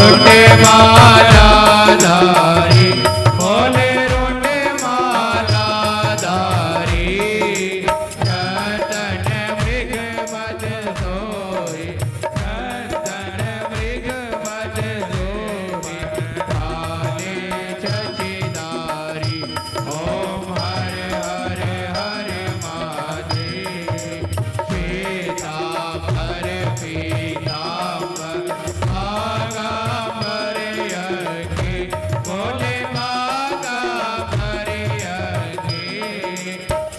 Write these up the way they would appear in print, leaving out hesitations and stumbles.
रोटे माला धारी बोले रोटे माला धारी चंदन मृग मद सोई चंदन मृग मद सोई काले चचिदारी ओम हर हर हर महादेव श्वेतांबर पीतांबर आगांबर यज्ञ बोले मागांबर यज्ञ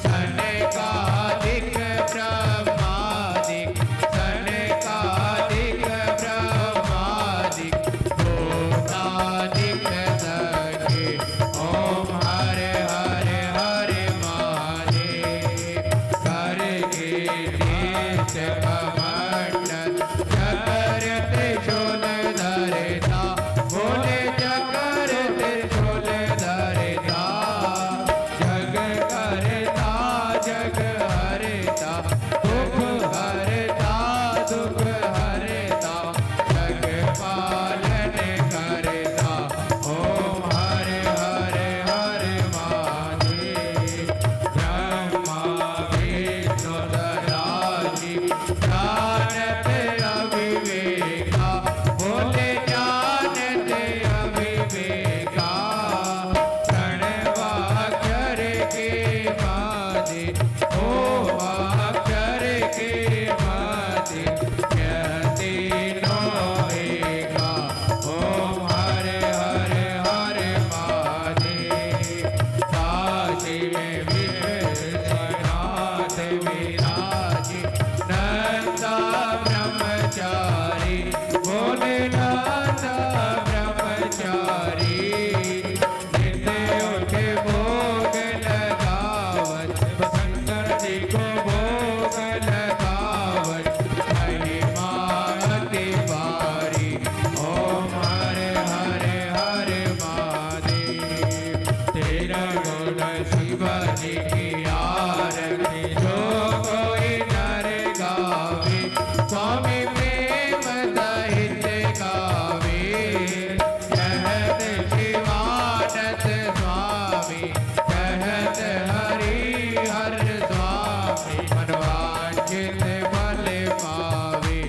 सनकादिक ब्रह्मादिक सनकादिक ब्रह्मादिक भूतादिक सखे ओम हर हर हर महादेव कर के देश कमंडल चकर त्रिशूल धरता बोले चकर त्रिशूल धरता जग करता जग हरता दुख हरता दुख हरता जग पालन करता ओम हर हर हर महादेव ब्रह्मा विष्णु दयालु जानत अविवेका बोले जानत अविवेका प्रणवाक्षर के मादे ओम अक्षर के मादे कहते नो एका ओम हर हर हर महादेव काशी में विश्वनाथ विराजी नंदा ब्रह्मचारी बोले नंदा ब्रह्मचारी नित्य उठे भोग लगावत शंकर जी को भोग लगावत महिमा अति भारी ओम हर हर हर महादेव तेरा गुण शिव जी की आरती जो कोई नर गावे स्वामी प्रेम सहित गावे कहत शिवानंद स्वामी कहत हरि हर स्वामी मनवांछित फल पावे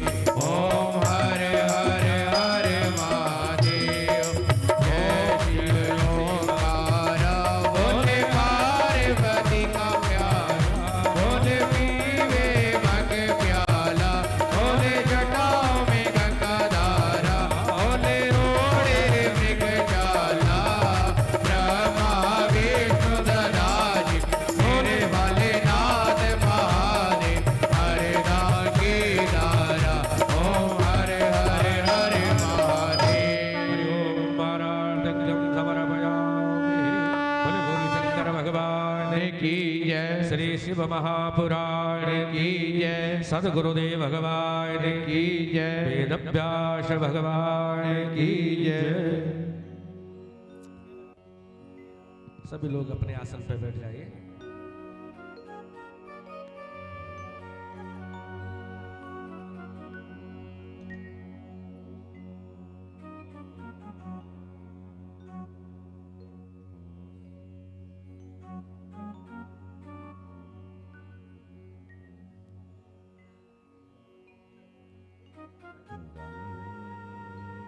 ओम हर हर हर महादेव जय शिव ओंकारा बोले पार्वती का प्यारा बोले पीवे मग प्याला बोले जटाओं में गंगा धारा बोले रोड़े मृग जाला ब्रह्मा विष्णु दयालु बोले भोलेनाथ महादेव हरे नाम की धारा ओम हर हर हर महादेव ओम पारार्धक्यं समर्पयामि। बोले गौरी शंकर भगवान की जय श्री शिव महापुराण की जय सदगुरुदेव भगवान की जय वेदव्यास भगवान की जय सभी लोग अपने आसन पर बैठ जाइए।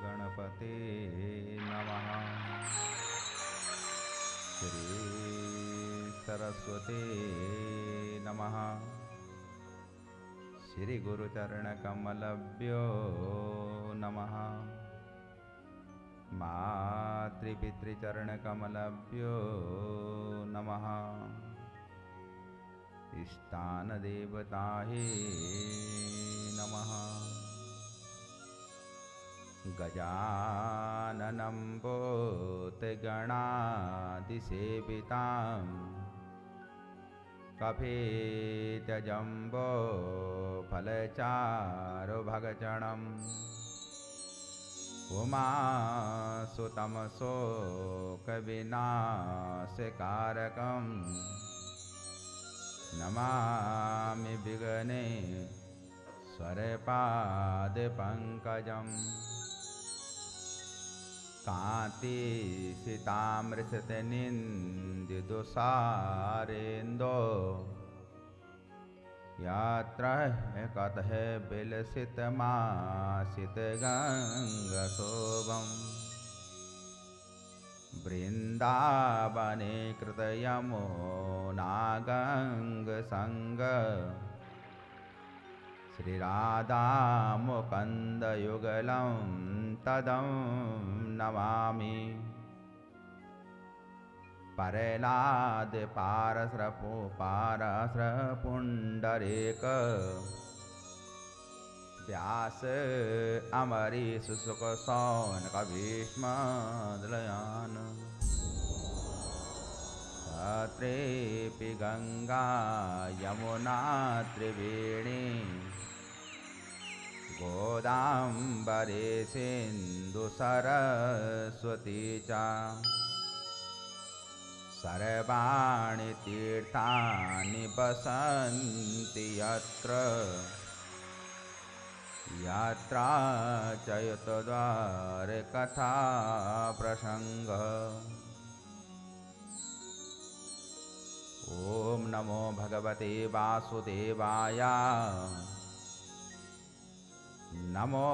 गणपते नमः। श्री सरस्वते नमः। श्री गुरुचरण कमलभ्यो नमः। मातृपितृचरण कमलभ्यो नमः। स्थान देवताहे नमः। गजाननं भूतगणादिसेवितां कफेत्यजम्बो फलचारुभगचणम् उमासुतं शोकविनाशकारकं नमामि विघ्नेश्वरपादपङ्कजम्। कांति सितामृषतनिंदिदुसारेन्दो यात्र कतः बिलसितमासित गंगशोभम् वृंदावने कृतयमुनागंगसंग श्रीराधामुकन्दयुगलं तदं नमामि पारस्रपुण्डरीक व्यास अमरीश सुख सौनक भीष्मदलयान तत्रेऽपि गंगा यमुना त्रिवेणी गोदावरी सिन्धु सरस्वती च सर्वाणि तीर्थानि वसन्ति यत्र यात्रा चयतद्वारकथा प्रसङ्गः। ॐ नमो भगवते वासुदेवाय नमो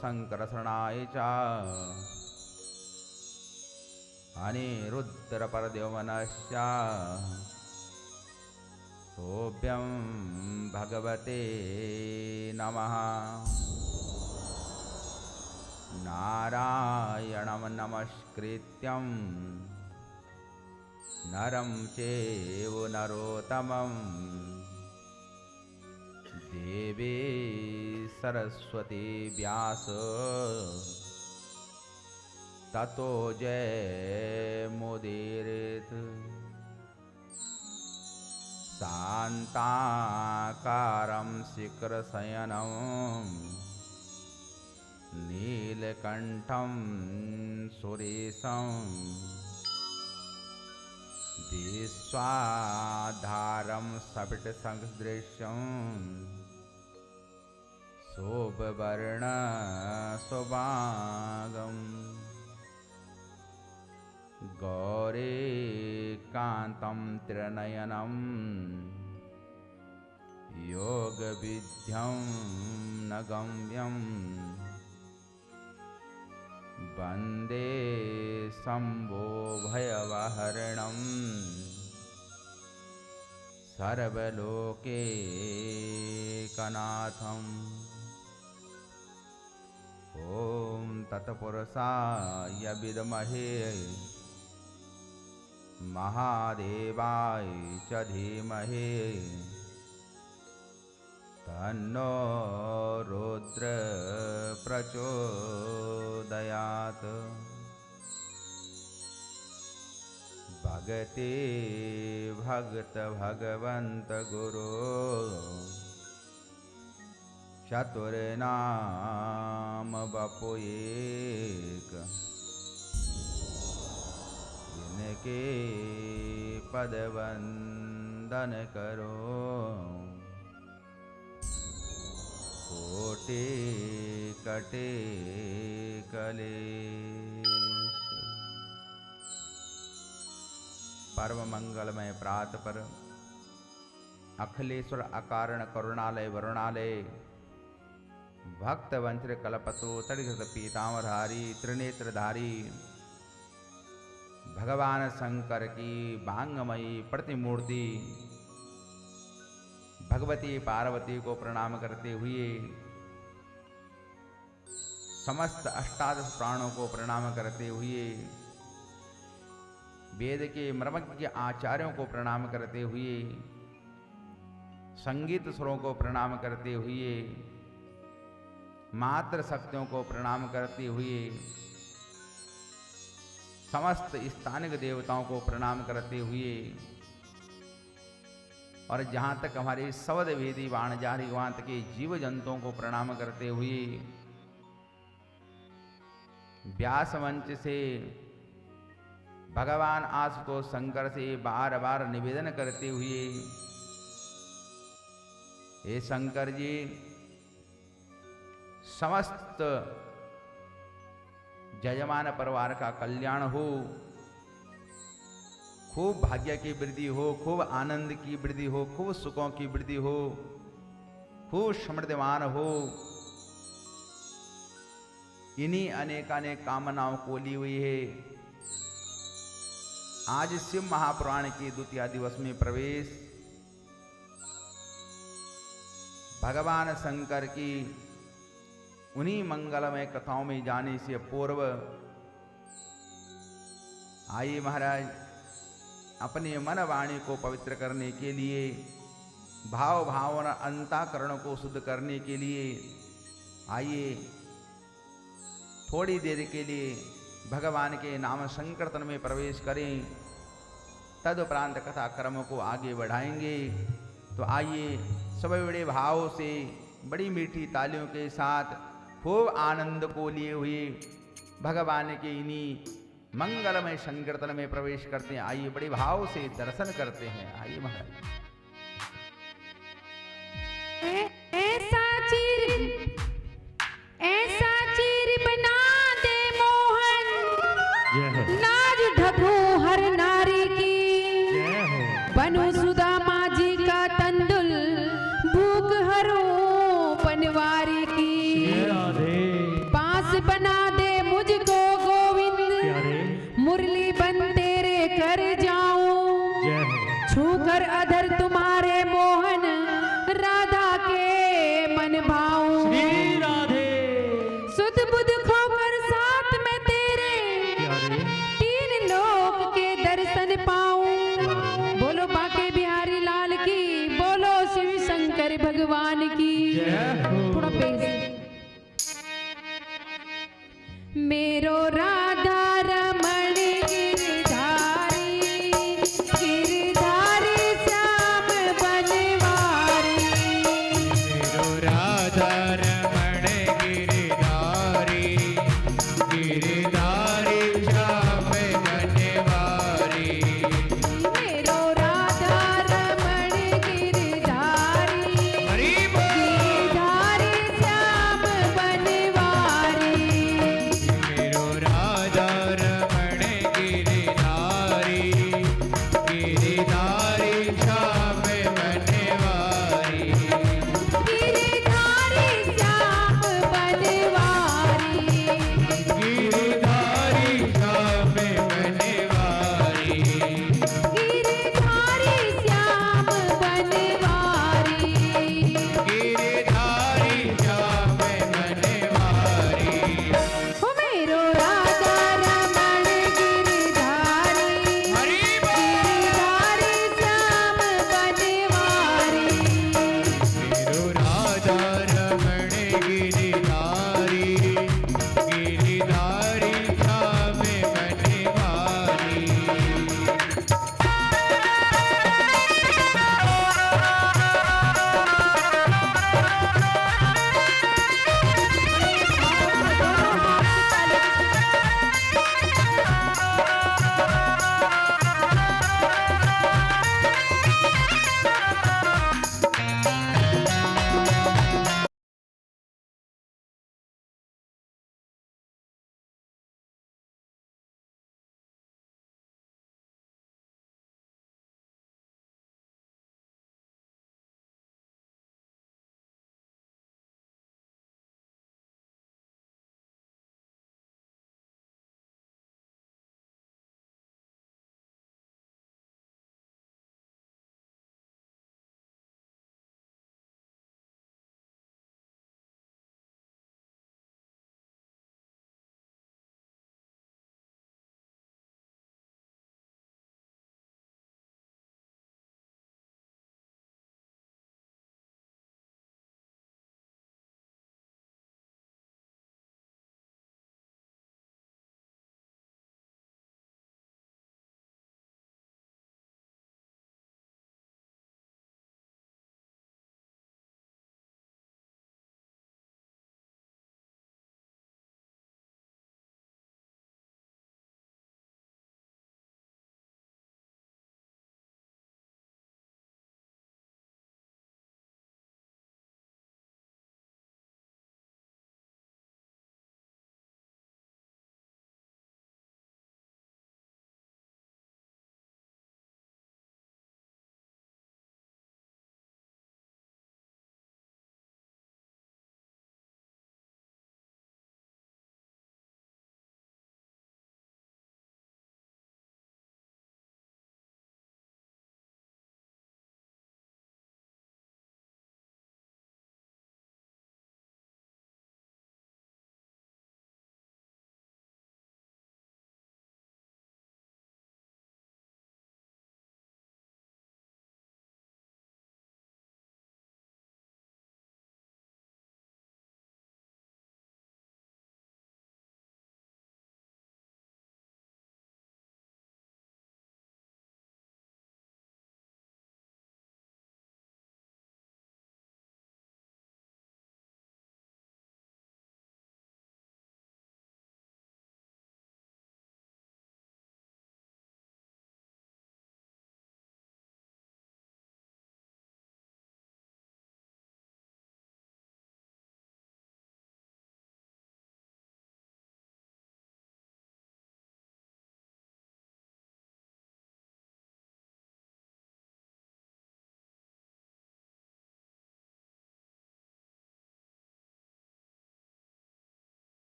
शङ्करशरणाय च अनिरुद्धरपरदेवमनस्य तोभ्यं भगवते नमः। नारायणं नमस्कृत्यं नरं चैव नरोत्तमं देवी सरस्वती व्यास ततो जयमुदीरयेत्। शान्ताकारं शिखरशयनं नीलकण्ठं सुरेशं विश्वाधारं स्फटिकसदृशं शुभवर्णशोभाङ्गम् गौरीकान्तं त्रिनयनं योगविद्यं नगम्यं वन्दे शम्भो भयवहरणं सर्वलोकैकनाथम्। ॐ तत्पुरुषाय विद्महे महादेवाय च धीमहि तन्नो रुद्र प्रचोदयात्। भगति भक्त भगवंत गुरु चतुर्नाम बपु एक इनके पद वंदन करो कोटि कटे कलेश। परम मंगलमय प्रात पर अखिलेश्वर अकारण करुणालय वरुणालय भक्त वंचित कलपतु तड़ित पीतांबरधारी त्रिनेत्रधारी भगवान शंकर की बांगमयी प्रतिमूर्ति भगवती पार्वती को प्रणाम करते हुए समस्त अष्टादश प्राणों को प्रणाम करते हुए वेद के मर्मज्ञ आचार्यों को प्रणाम करते हुए संगीत सुरों को प्रणाम करते हुए मात्र शक्तियों को प्रणाम करते हुए समस्त स्थानिक देवताओं को प्रणाम करते हुए और जहाँ तक हमारे शब्द वेदी वाणजारी वांत के जीव जंतुओं को प्रणाम करते हुए व्यास मंच से भगवान आशुतोष शंकर से बार बार निवेदन करते हुए हे शंकर जी समस्त जजमान परिवार का कल्याण हो, खूब भाग्य की वृद्धि हो, खूब आनंद की वृद्धि हो, खूब सुखों की वृद्धि हो, खूब समृद्धवान हो। इन्हीं अनेकानेक कामनाओं को ली हुई है आज शिव महापुराण के द्वितीय दिवस में प्रवेश। भगवान शंकर की उन्हीं मंगलमय कथाओं में जाने से पूर्व आइए महाराज अपने मन वाणी को पवित्र करने के लिए, भाव भावना अंतःकरण को शुद्ध करने के लिए आइए थोड़ी देर के लिए भगवान के नाम संकीर्तन में प्रवेश करें। तदुपरांत कथा क्रम को आगे बढ़ाएंगे। तो आइए सब बड़े भाव से बड़ी मीठी तालियों के साथ खूब आनंद को लिए हुए भगवान के इन्हीं मंगलमय संकीर्तन में प्रवेश करते हैं। आइए बड़े भाव से दर्शन करते हैं। आइए महाराज। ऐसा चीर बना दे मोहन, नाज ढको हर नारी की, बनो सुदामा जी का तंदुल, भूख हरो पनवारी की। पास बना दे मुझको गोविंद, मुरली बन तेरे कर जाऊं, छूकर अधर तुम्हारे मोहन, राधा के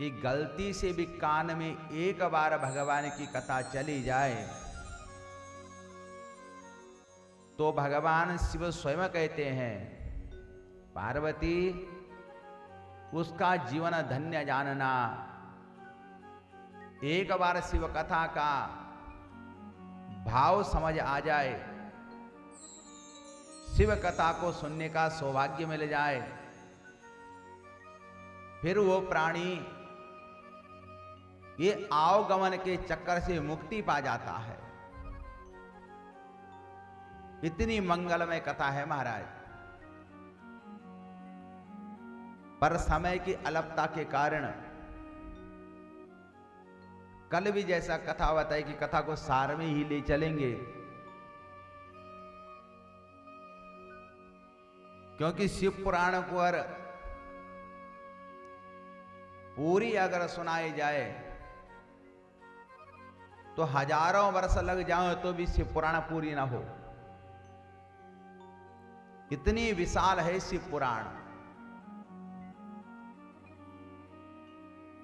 कि गलती से भी कान में एक बार भगवान की कथा चली जाए तो भगवान शिव स्वयं कहते हैं, पार्वती उसका जीवन धन्य जानना। एक बार शिव कथा का भाव समझ आ जाए, शिव कथा को सुनने का सौभाग्य मिल जाए, फिर वो प्राणी ये आवगमन के चक्कर से मुक्ति पा जाता है। इतनी मंगलमय कथा है महाराज, पर समय की अल्पता के कारण कल भी जैसा कथा बताई कि कथा को सार में ही ले चलेंगे, क्योंकि शिव पुराण को अगर पूरी अगर सुनाई जाए तो हजारों वर्ष लग जाओ तो भी शिव पुराण पूरी ना हो। इतनी विशाल है शिव पुराण,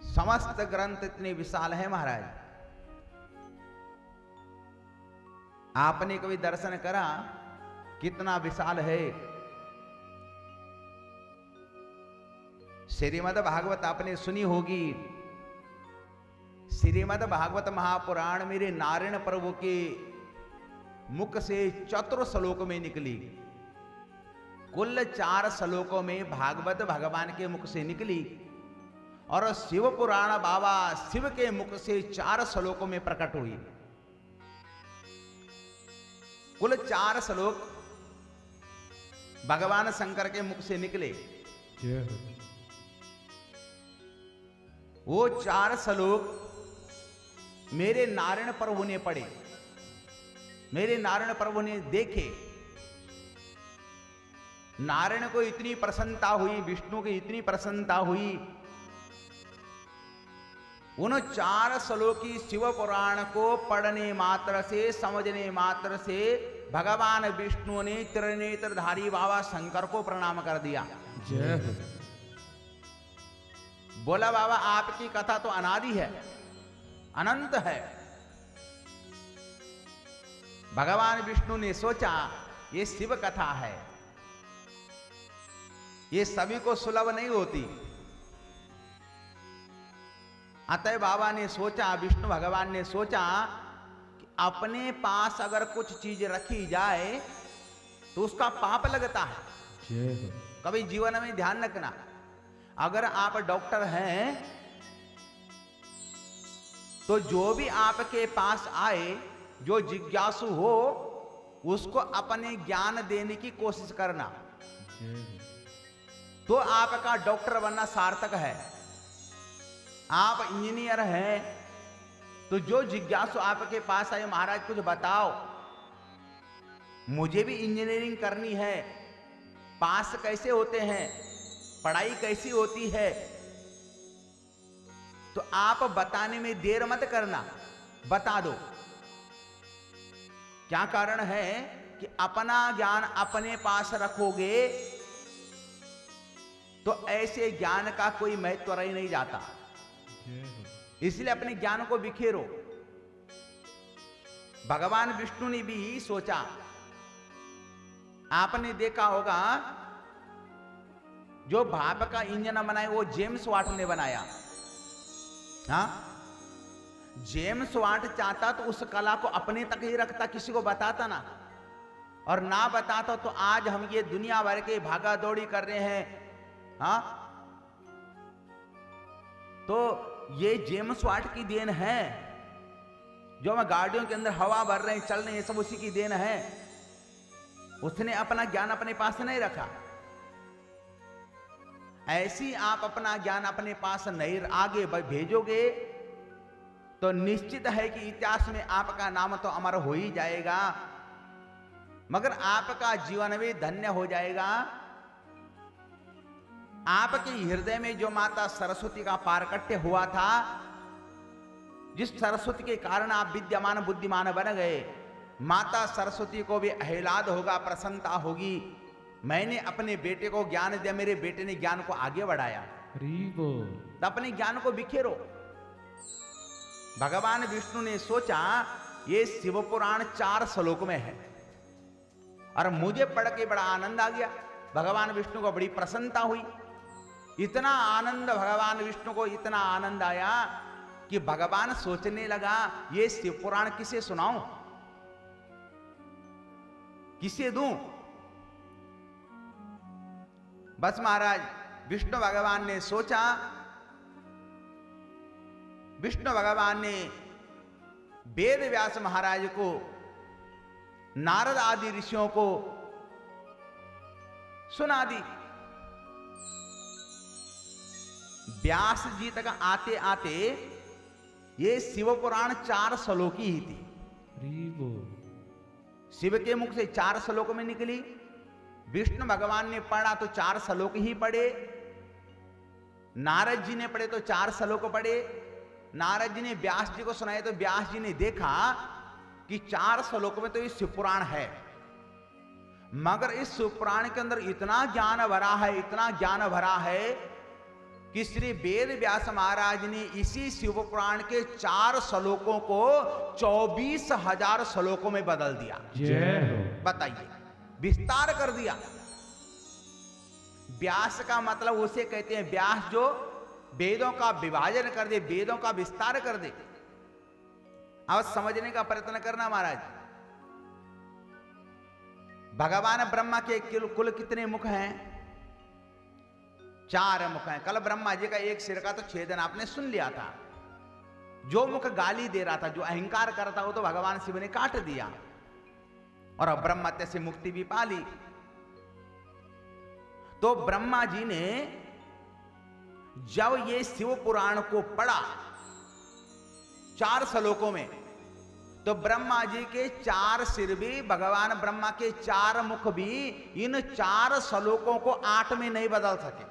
समस्त ग्रंथ इतने विशाल है महाराज। आपने कभी दर्शन करा कितना विशाल है? श्रीमद् भागवत आपने सुनी होगी। श्रीमद् भागवत महापुराण मेरे नारायण प्रभु के मुख से चतुर श्लोक में निकली। कुल 4 श्लोकों में भागवत भगवान के मुख से निकली और शिव पुराण बाबा शिव के मुख से 4 श्लोकों में प्रकट हुई। कुल 4 श्लोक भगवान शंकर के मुख से निकले। वो 4 श्लोक मेरे नारायण प्रभु ने पढ़े, मेरे नारायण प्रभु ने देखे। नारायण को इतनी प्रसन्नता हुई, विष्णु की इतनी प्रसन्नता हुई, उन 4 श्लोकी शिव पुराण को पढ़ने मात्र से, समझने मात्र से भगवान विष्णु ने त्रिनेत्रधारी बाबा शंकर को प्रणाम कर दिया। जय हो। बोला बाबा आपकी कथा तो अनादि है, अनंत है। भगवान विष्णु ने सोचा ये शिव कथा है, ये सभी को सुलभ नहीं होती। अतः बाबा ने सोचा, विष्णु भगवान ने सोचा कि अपने पास अगर कुछ चीज रखी जाए तो उसका पाप लगता है। कभी जीवन में ध्यान रखना, अगर आप डॉक्टर हैं तो जो भी आपके पास आए, जो जिज्ञासु हो, उसको अपने ज्ञान देने की कोशिश करना, तो आपका डॉक्टर बनना सार्थक है। आप इंजीनियर हैं तो जो जिज्ञासु आपके पास आए, महाराज कुछ बताओ, मुझे भी इंजीनियरिंग करनी है, पास कैसे होते हैं, पढ़ाई कैसी होती है, तो आप बताने में देर मत करना, बता दो। क्या कारण है कि अपना ज्ञान अपने पास रखोगे तो ऐसे ज्ञान का कोई महत्व रह नहीं जाता। इसलिए अपने ज्ञान को बिखेरो। भगवान विष्णु ने भी सोचा, आपने देखा होगा जो भाप का इंजन बनाया वो जेम्स वाट ने बनाया। हाँ, जेम्स वाट चाहता तो उस कला को अपने तक ही रखता, किसी को बताता ना, और ना बताता तो आज हम ये दुनिया भर के भागा दौड़ी कर रहे हैं। हाँ, तो ये जेम्स वाट की देन है। जो हम गाड़ियों के अंदर हवा भर रहे हैं, चल रहे हैं, सब उसी की देन है। उसने अपना ज्ञान अपने पास नहीं रखा। ऐसी आप अपना ज्ञान अपने पास नहीं आगे भेजोगे तो निश्चित है कि इतिहास में आपका नाम तो अमर हो ही जाएगा, मगर आपका जीवन भी धन्य हो जाएगा। आपके हृदय में जो माता सरस्वती का पारकट्य हुआ था, जिस सरस्वती के कारण आप विद्यमान बुद्धिमान बन गए, माता सरस्वती को भी आह्लाद होगा, प्रसन्नता होगी। मैंने अपने बेटे को ज्ञान दिया, मेरे बेटे ने ज्ञान को आगे बढ़ाया। तो अपने ज्ञान को बिखेरो। भगवान विष्णु ने सोचा ये शिव पुराण 4 श्लोक में है और मुझे पढ़ के बड़ा आनंद आ गया। भगवान विष्णु को बड़ी प्रसन्नता हुई। इतना आनंद भगवान विष्णु को इतना आनंद आया कि भगवान सोचने लगा ये शिव पुराण किसे सुनाऊं, किसे दूं। बस महाराज विष्णु भगवान ने सोचा, विष्णु भगवान ने वेद व्यास महाराज को, नारद आदि ऋषियों को सुना दी। व्यास जी तक आते आते ये शिव पुराण 4 श्लोक ही थी। शिव के मुख से 4 श्लोक में निकली। विष्णु भगवान ने पढ़ा तो 4 श्लोक ही पढ़े। नारद जी ने पढ़े तो 4 श्लोक पढ़े। नारद जी ने व्यास जी को सुनाए तो व्यास जी ने देखा कि 4 श्लोक में तो ये शिव पुराण है, मगर इस शिव पुराण के अंदर इतना ज्ञान भरा है, इतना ज्ञान भरा है कि श्री वेद व्यास महाराज ने इसी शिव पुराण के 4 श्लोकों को 24,000 श्लोकों में बदल दिया। बताइए, विस्तार कर दिया। व्यास का मतलब उसे कहते हैं, व्यास जो वेदों का विभाजन कर दे, वेदों का विस्तार कर दे। अब समझने का प्रयत्न करना महाराज। भगवान ब्रह्मा के कुल कितने मुख हैं? 4 मुख हैं। कल ब्रह्मा जी का एक सिर का तो छेदन आपने सुन लिया था। जो मुख गाली दे रहा था, जो अहंकार कर रहा था, वो तो भगवान शिव ने काट दिया और अब ब्रह्मत्य से मुक्ति भी पा ली। तो ब्रह्मा जी ने जब ये शिव पुराण को पढ़ा 4 श्लोकों में, तो ब्रह्मा जी के 4 सिर भी, भगवान ब्रह्मा के 4 मुख भी इन 4 श्लोकों को 8 में नहीं बदल सके।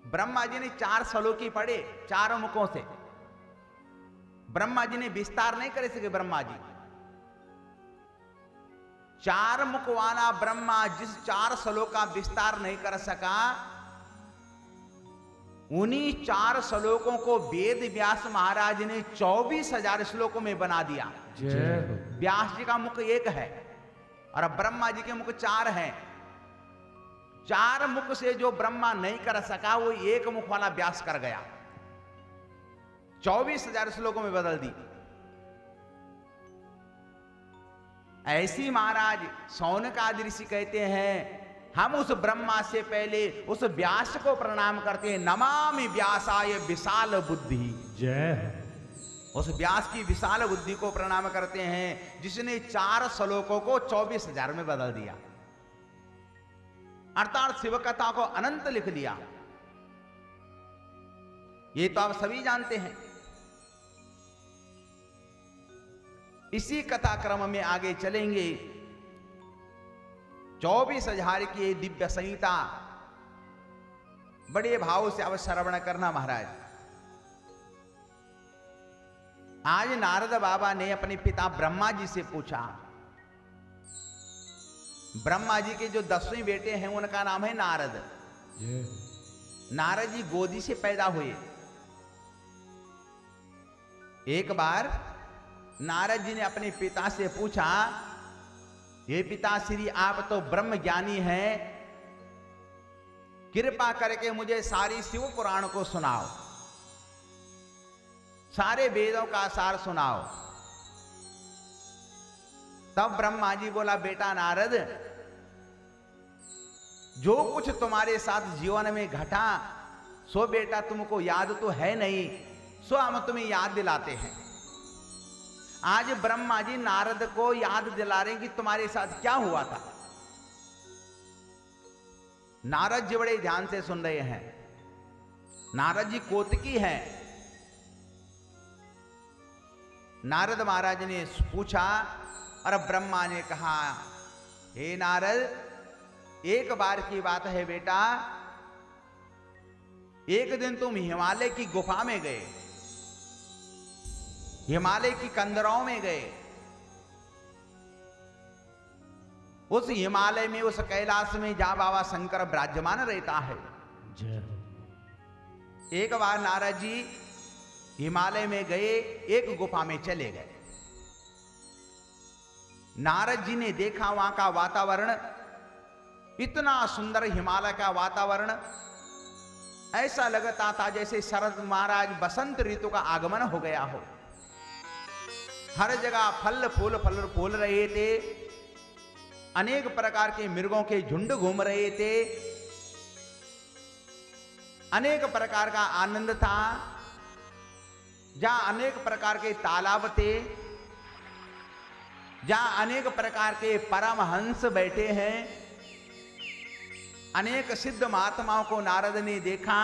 ब्रह्मा जी ने 4 श्लोक ही पढ़े 4 मुखों से। ब्रह्मा जी ने विस्तार नहीं कर सके। ब्रह्मा जी 4 मुख वाला ब्रह्मा जिस 4 श्लोक का विस्तार नहीं कर सका, उन्हीं 4 श्लोकों को वेद व्यास महाराज ने 24,000 श्लोकों में बना दिया। व्यास जी का मुख 1 है और ब्रह्मा जी के मुख 4 हैं। 4 मुख से जो ब्रह्मा नहीं कर सका, वो 1 मुख वाला व्यास कर गया। 24,000 श्लोकों में बदल दी। ऐसी महाराज शौनक आदि ऋषि कहते हैं, हम उस ब्रह्मा से पहले उस व्यास को प्रणाम करते हैं। नमामि व्यासाय विशाल बुद्धि। जय। उस व्यास की विशाल बुद्धि को प्रणाम करते हैं, जिसने 4 श्लोकों को 24,000 में बदल दिया, अर्थात शिव कथा को अनंत लिख दिया। ये तो आप सभी जानते हैं। इसी कथा क्रम में आगे चलेंगे। 24,000 की दिव्य संहिता बड़े भाव से अब श्रवण करना महाराज। आज नारद बाबा ने अपने पिता ब्रह्मा जी से पूछा। ब्रह्मा जी के जो 10वें बेटे हैं उनका नाम है नारद। नारद जी गोदी से पैदा हुए। एक बार नारद जी ने अपने पिता से पूछा, ये पिताश्री आप तो ब्रह्म ज्ञानी हैं, कृपा करके मुझे सारी शिव पुराण को सुनाओ, सारे वेदों का सार सुनाओ। तब ब्रह्मा जी बोला, बेटा नारद, जो कुछ तुम्हारे साथ जीवन में घटा सो बेटा तुमको याद तो है नहीं, सो हम तुम्हें याद दिलाते हैं। आज ब्रह्मा जी नारद को याद दिला रहे हैं कि तुम्हारे साथ क्या हुआ था। नारद जी बड़े ध्यान से सुन रहे हैं। नारद जी कोतकी हैं। नारद महाराज ने पूछा और ब्रह्मा ने कहा, हे नारद, एक बार की बात है बेटा, एक दिन तुम हिमालय की गुफा में गए, हिमालय की कंदराओं में गए। उस हिमालय में, उस कैलाश में जहां बाबा शंकर विराजमान रहता है, जय हो। एक बार नारद जी हिमालय में गए, एक गुफा में चले गए। नारद जी ने देखा वहां का वातावरण इतना सुंदर, हिमालय का वातावरण ऐसा लगता था जैसे शरद महाराज बसंत ऋतु का आगमन हो गया हो। हर जगह फल फूल रहे थे, अनेक प्रकार के मृगों के झुंड घूम रहे थे, अनेक प्रकार का आनंद था। जहां अनेक प्रकार के तालाब थे, जहां अनेक प्रकार के परमहंस बैठे हैं, अनेक सिद्ध महात्माओं को नारद ने देखा।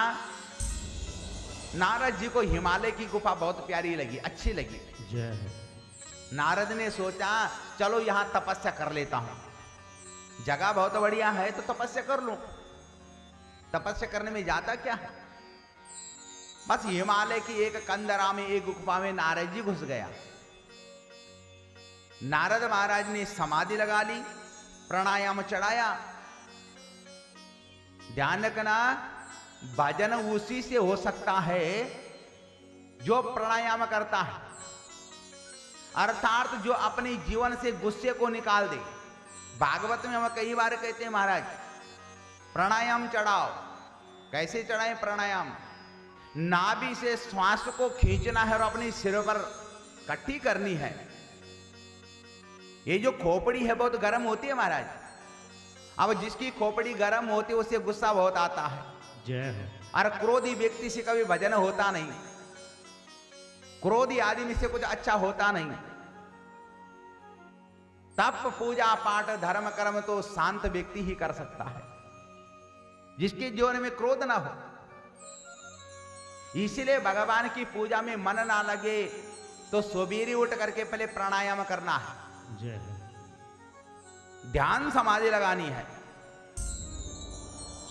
नारद जी को हिमालय की गुफा बहुत प्यारी लगी, अच्छी लगी। जय हो। नारद ने सोचा चलो यहां तपस्या कर लेता हूं, जगह बहुत बढ़िया है तो तपस्या कर लूं। तपस्या करने में जाता क्या है, बस हिमालय की एक कंदरा में, एक गुफा में नारद जी घुस गया। नारद महाराज ने समाधि लगा ली, प्राणायाम चढ़ाया। ध्यान रखना, भजन उसी से हो सकता है जो प्राणायाम करता है, अर्थात जो अपने जीवन से गुस्से को निकाल दे। भागवत में हम कई बार कहते हैं महाराज प्राणायाम चढ़ाओ। कैसे चढ़ाएं प्राणायाम? नाभि से श्वास को खींचना है और अपने सिर पर इकट्ठी करनी है। ये जो खोपड़ी है बहुत गर्म होती है महाराज। अब जिसकी खोपड़ी गर्म होती है उसे गुस्सा बहुत आता है। जय हो। और क्रोधी व्यक्ति से कभी भजन होता नहीं, क्रोधी आदमी से कुछ अच्छा होता नहीं। तप पूजा पाठ धर्म कर्म तो शांत व्यक्ति ही कर सकता है, जिसके जीवन में क्रोध ना हो। इसलिए भगवान की पूजा में मन ना लगे तो सवेरे उठ करके पहले प्राणायाम करना है, जय हो। ध्यान समाधि लगानी है,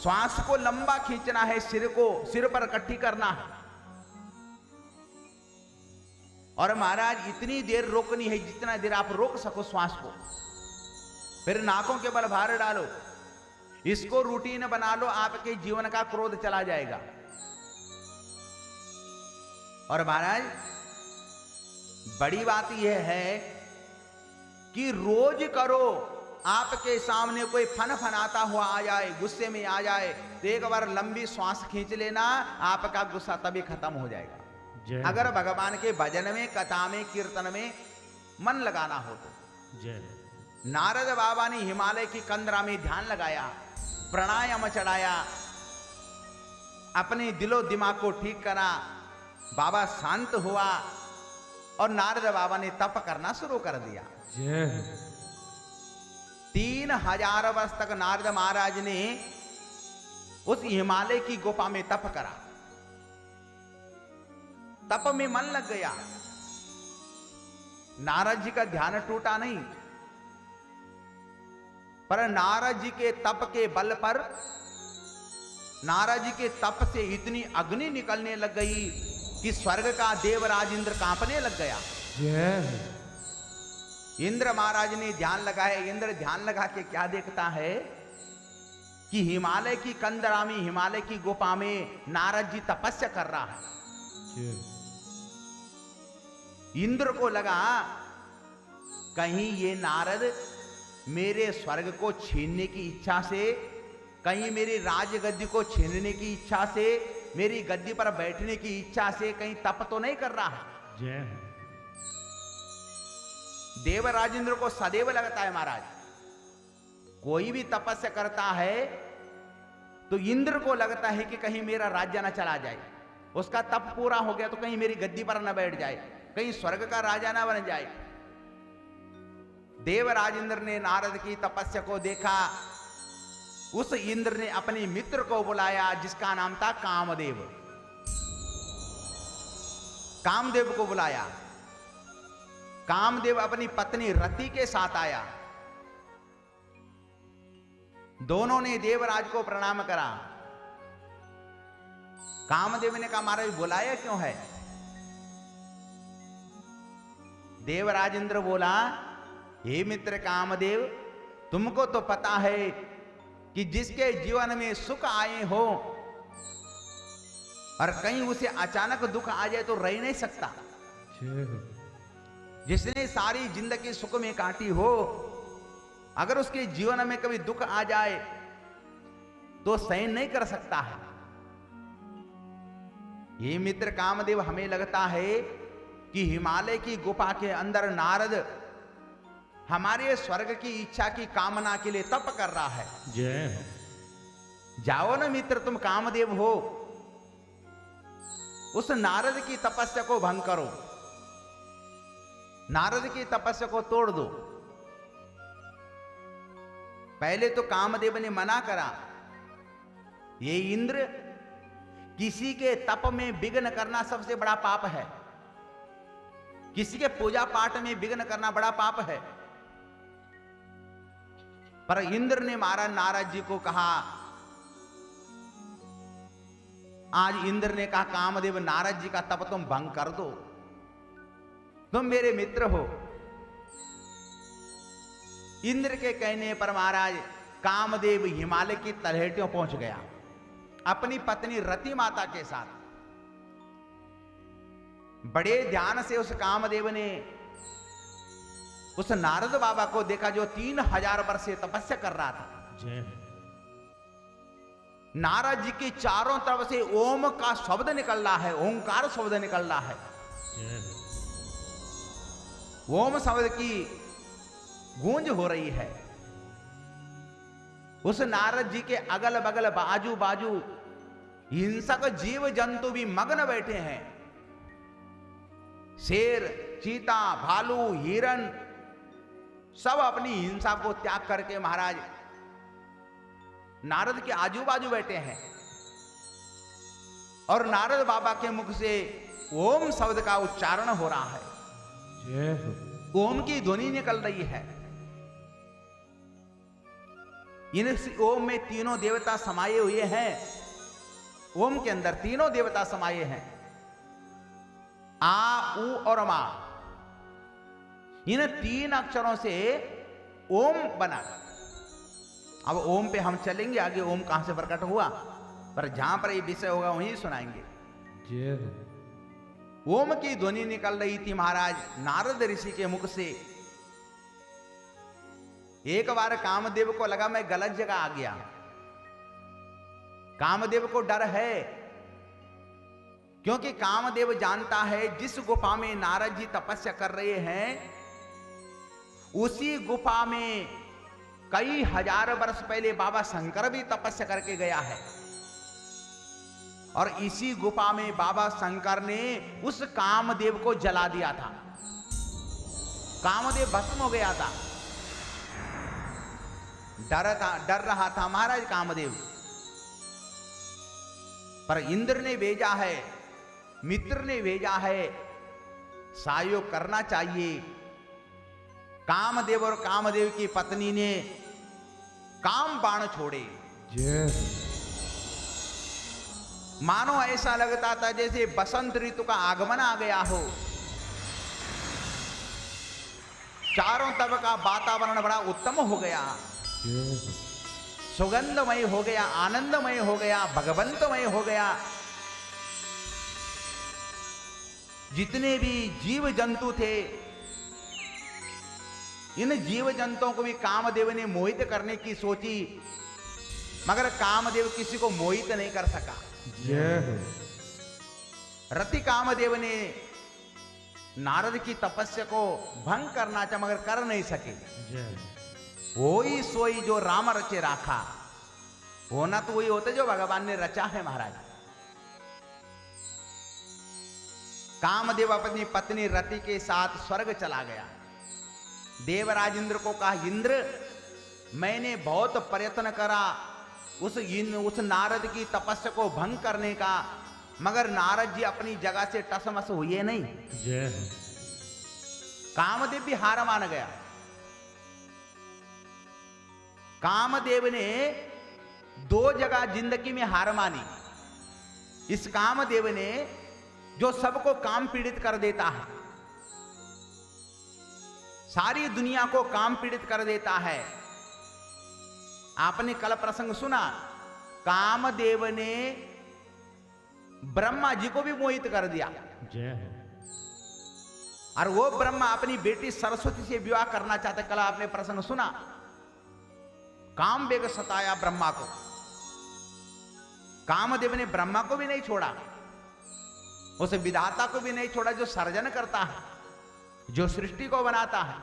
श्वास को लंबा खींचना है, सिर पर इकट्ठी करना है। और महाराज इतनी देर रोकनी है जितना देर आप रोक सको श्वास को। फिर नाकों के बल भार डालो, इसको रूटीन बना लो, आपके जीवन का क्रोध चला जाएगा। और महाराज बड़ी बात यह है कि रोज करो। आपके सामने कोई फनाता हुआ आ जाए, गुस्से में आ जाए, तो एक बार लंबी श्वास खींच लेना, आपका गुस्सा तभी खत्म हो जाएगा। अगर भगवान के भजन में, कथा में, कीर्तन में मन लगाना हो तो। जय। नारद बाबा ने हिमालय की कंदरा में ध्यान लगाया, प्राणायाम चढ़ाया, अपने दिलो दिमाग को ठीक करा। बाबा शांत हुआ और नारद बाबा ने तप करना शुरू कर दिया। जय। 3000 वर्ष तक नारद महाराज ने उस हिमालय की गुफा में तप करा। तप में मन लग गया। नारद जी का ध्यान टूटा नहीं, पर नारद जी के तप के बल पर, नारद जी के तप से इतनी अग्नि निकलने लग गई कि स्वर्ग का देवराज इंद्र कांपने लग गया। जय। इंद्र महाराज ने ध्यान लगाया। इंद्र ध्यान लगा के क्या देखता है कि हिमालय की कंदरा में, हिमालय की गुफा में नारद जी तपस्या कर रहा है। इंद्र को लगा कहीं ये नारद मेरे स्वर्ग को छीनने की इच्छा से, कहीं मेरी राजगद्दी को छीनने की इच्छा से, मेरी गद्दी पर बैठने की इच्छा से कहीं तप तो नहीं कर रहा है। जय। देवराजेंद्र को सदैव लगता है महाराज, कोई भी तपस्या करता है तो इंद्र को लगता है कि कहीं मेरा राज्य न चला जाए, उसका तप पूरा हो गया तो कहीं मेरी गद्दी पर न बैठ जाए, कहीं स्वर्ग का राजा ना बन जाए। देवराजेंद्र ने नारद की तपस्या को देखा। उस इंद्र ने अपने मित्र को बुलाया जिसका नाम था कामदेव। कामदेव को बुलाया। कामदेव अपनी पत्नी रति के साथ आया। दोनों ने देवराज को प्रणाम करा। कामदेव ने कहा महाराज बुलाया क्यों है? देवराजेंद्र बोला, हे मित्र कामदेव, तुमको तो पता है कि जिसके जीवन में सुख आए हो और कहीं उसे अचानक दुख आ जाए तो रह नहीं सकता। जय हो। जिसने सारी जिंदगी सुख में काटी हो, अगर उसके जीवन में कभी दुख आ जाए तो सहन नहीं कर सकता है। ये मित्र कामदेव हमें लगता है कि हिमालय की गुफा के अंदर नारद हमारे स्वर्ग की इच्छा की कामना के लिए तप कर रहा है। जय हो। जाओ ना मित्र, तुम कामदेव हो, उस नारद की तपस्या को भंग करो, नारद की तपस्या को तोड़ दो। पहले तो कामदेव ने मना करा, ये इंद्र, किसी के तप में विघ्न करना सबसे बड़ा पाप है, किसी के पूजा पाठ में विघ्न करना बड़ा पाप है। पर इंद्र ने महाराज नारद जी को कहा, आज इंद्र ने कहा कामदेव नारद जी का तप तुम भंग कर दो, तुम मेरे मित्र हो। इंद्र के कहने पर महाराज कामदेव हिमालय की तलहटियों पहुंच गया अपनी पत्नी रति माता के साथ। बड़े ध्यान से उस कामदेव ने उस नारद बाबा को देखा जो 3000 वर्ष से तपस्या कर रहा था। जय हो। नारद जी की चारों तरफ से ओम का शब्द निकल रहा है, ओंकार शब्द निकल रहा है। जय हो। ओम शब्द की गूंज हो रही है। उस नारद जी के अगल बगल बाजू बाजू हिंसक जीव जंतु भी मग्न बैठे हैं। शेर, चीता, भालू, हिरण सब अपनी हिंसा को त्याग करके महाराज नारद के आजू बाजू बैठे हैं और नारद बाबा के मुख से ओम शब्द का उच्चारण हो रहा है। जय हो। ओम की ध्वनि निकल रही है। इन ओम में तीनों देवता समाये हुए हैं। ओम के अंदर तीनों देवता समाये हैं, आ, उ और मा। इन 3 अक्षरों से ओम बना। अब ओम पे हम चलेंगे आगे, ओम कहां से प्रकट हुआ, पर जहां पर ये विषय होगा वहीं सुनाएंगे। जय हो। ओम की ध्वनि निकल रही थी महाराज नारद ऋषि के मुख से। एक बार कामदेव को लगा मैं गलत जगह आ गया। कामदेव को डर है, क्योंकि कामदेव जानता है जिस गुफा में नारद जी तपस्या कर रहे हैं उसी गुफा में कई हजार वर्ष पहले बाबा शंकर भी तपस्या करके गया है। और इसी गुफा में बाबा शंकर ने उस कामदेव को जला दिया था। कामदेव भस्म हो गया था। डर रहा था महाराज कामदेव। पर इंद्र ने भेजा है, मित्र ने भेजा है, सहयोग करना चाहिए। कामदेव और कामदेव की पत्नी ने काम बाण छोड़े। जय हो। मानो ऐसा लगता था जैसे बसंत ऋतु का आगमन आ गया हो। चारों तरफ का वातावरण बड़ा उत्तम हो गया, जय हो। सुगंधमय हो गया, आनंदमय हो गया, भगवंतमय हो गया। जितने भी जीव जंतु थे, इन जीव जंतुओं को भी कामदेव ने मोहित करने की सोची, मगर कामदेव किसी को मोहित नहीं कर सका। जय हो। रति कामदेव ने नारद की तपस्या को भंग करना चाहा मगर कर नहीं सके। जय वही सोई जो राम रचे राखा। होना तो वही होता जो भगवान ने रचा है महाराज। कामदेव अपनी पत्नी रति के साथ स्वर्ग चला गया। देवराज इंद्र को कहा, इंद्र मैंने बहुत प्रयत्न करा उस नारद की तपस्या को भंग करने का, मगर नारद जी अपनी जगह से टसमस हुए नहीं। जय हो। कामदेव भी हार मान गया। कामदेव ने 2 जगह जिंदगी में हार मानी। इस कामदेव ने जो सबको काम पीड़ित कर देता है, सारी दुनिया को काम पीड़ित कर देता है। आपने कल प्रसंग सुना, कामदेव ने ब्रह्मा जी को भी मोहित कर दिया। जय हो। और वो ब्रह्मा अपनी बेटी सरस्वती से विवाह करना चाहते। कल आपने प्रसंग सुना, कामवेग सताया ब्रह्मा को। कामदेव ने ब्रह्मा को भी नहीं छोड़ा, उस विधाता को भी नहीं छोड़ा जो सर्जन करता है, जो सृष्टि को बनाता है।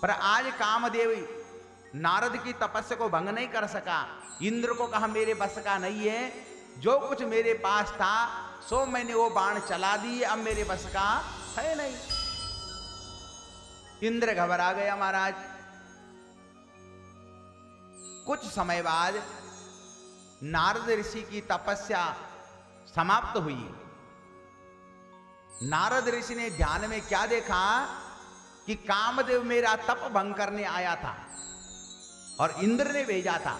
पर आज कामदेव नारद की तपस्या को भंग नहीं कर सका। इंद्र को कहा मेरे बस का नहीं है, जो कुछ मेरे पास था सो मैंने वो बाण चला दिए, अब मेरे बस का है नहीं। इंद्र घबरा गया महाराज। कुछ समय बाद नारद ऋषि की तपस्या समाप्त हुई। नारद ऋषि ने ध्यान में क्या देखा कि कामदेव मेरा तप भंग करने आया था और इंद्र ने भेजा था,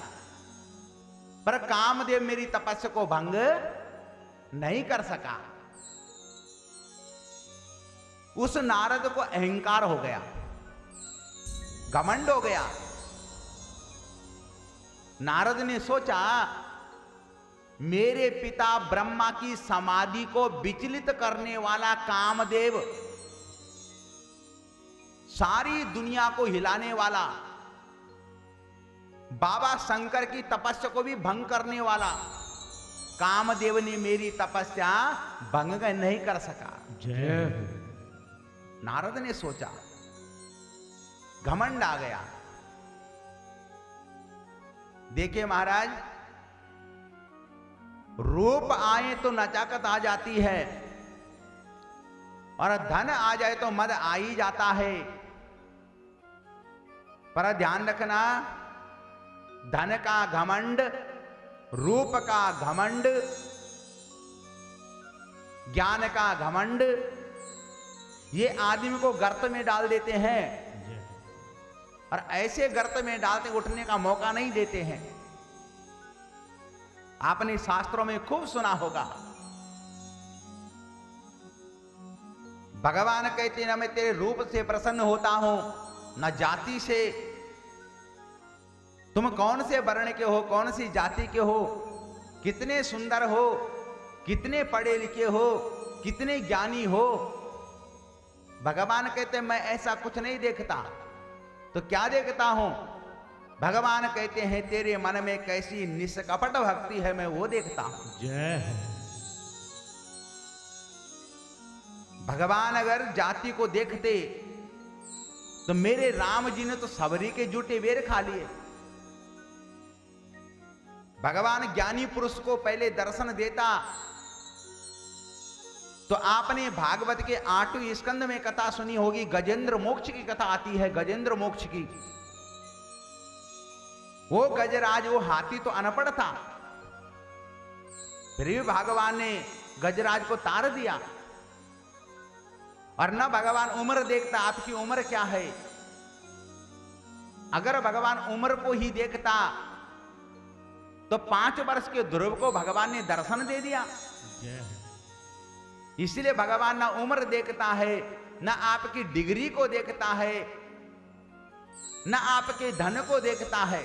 पर कामदेव मेरी तपस्या को भंग नहीं कर सका। उस नारद को अहंकार हो गया, घमंड हो गया। नारद ने सोचा मेरे पिता ब्रह्मा की समाधि को विचलित करने वाला कामदेव, सारी दुनिया को हिलाने वाला, बाबा शंकर की तपस्या को भी भंग करने वाला कामदेव ने मेरी तपस्या भंग नहीं कर सका। जय। नारद ने सोचा, घमंड आ गया। देखिए महाराज, रूप आए तो नचाकत आ जाती है और धन आ जाए तो मद आ ही जाता है। पर ध्यान रखना, धन का घमंड, रूप का घमंड, ज्ञान का घमंड, ये आदमी को गर्त में डाल देते हैं और ऐसे गर्त में डालते उठने का मौका नहीं देते हैं। आपने शास्त्रों में खूब सुना होगा, भगवान कहते ना मैं तेरे रूप से प्रसन्न होता हूं, न जाति से। तुम कौन से वर्ण के हो, कौन सी जाति के हो, कितने सुंदर हो, कितने पढ़े लिखे हो, कितने ज्ञानी हो। भगवान कहते मैं ऐसा कुछ नहीं देखता, तो क्या देखता हूं? भगवान कहते हैं तेरे मन में कैसी निष्कपट भक्ति है, मैं वो देखता हूं। जय। भगवान अगर जाति को देखते तो मेरे राम जी ने तो सबरी के जूठे बेर खा लिए। भगवान ज्ञानी पुरुष को पहले दर्शन देता तो आपने भागवत के 8वें स्कंद में कथा सुनी होगी, गजेंद्र मोक्ष की कथा आती है, गजेंद्र मोक्ष की। वो गजराज, वो हाथी तो अनपढ़ था, फिर भी भगवान ने गजराज को तार दिया। और न भगवान उम्र देखता, आपकी उम्र क्या है। अगर भगवान उम्र को ही देखता तो 5 वर्ष के ध्रुव को भगवान ने दर्शन दे दिया। इसलिए भगवान ना उम्र देखता है, ना आपकी डिग्री को देखता है, ना आपके धन को देखता है।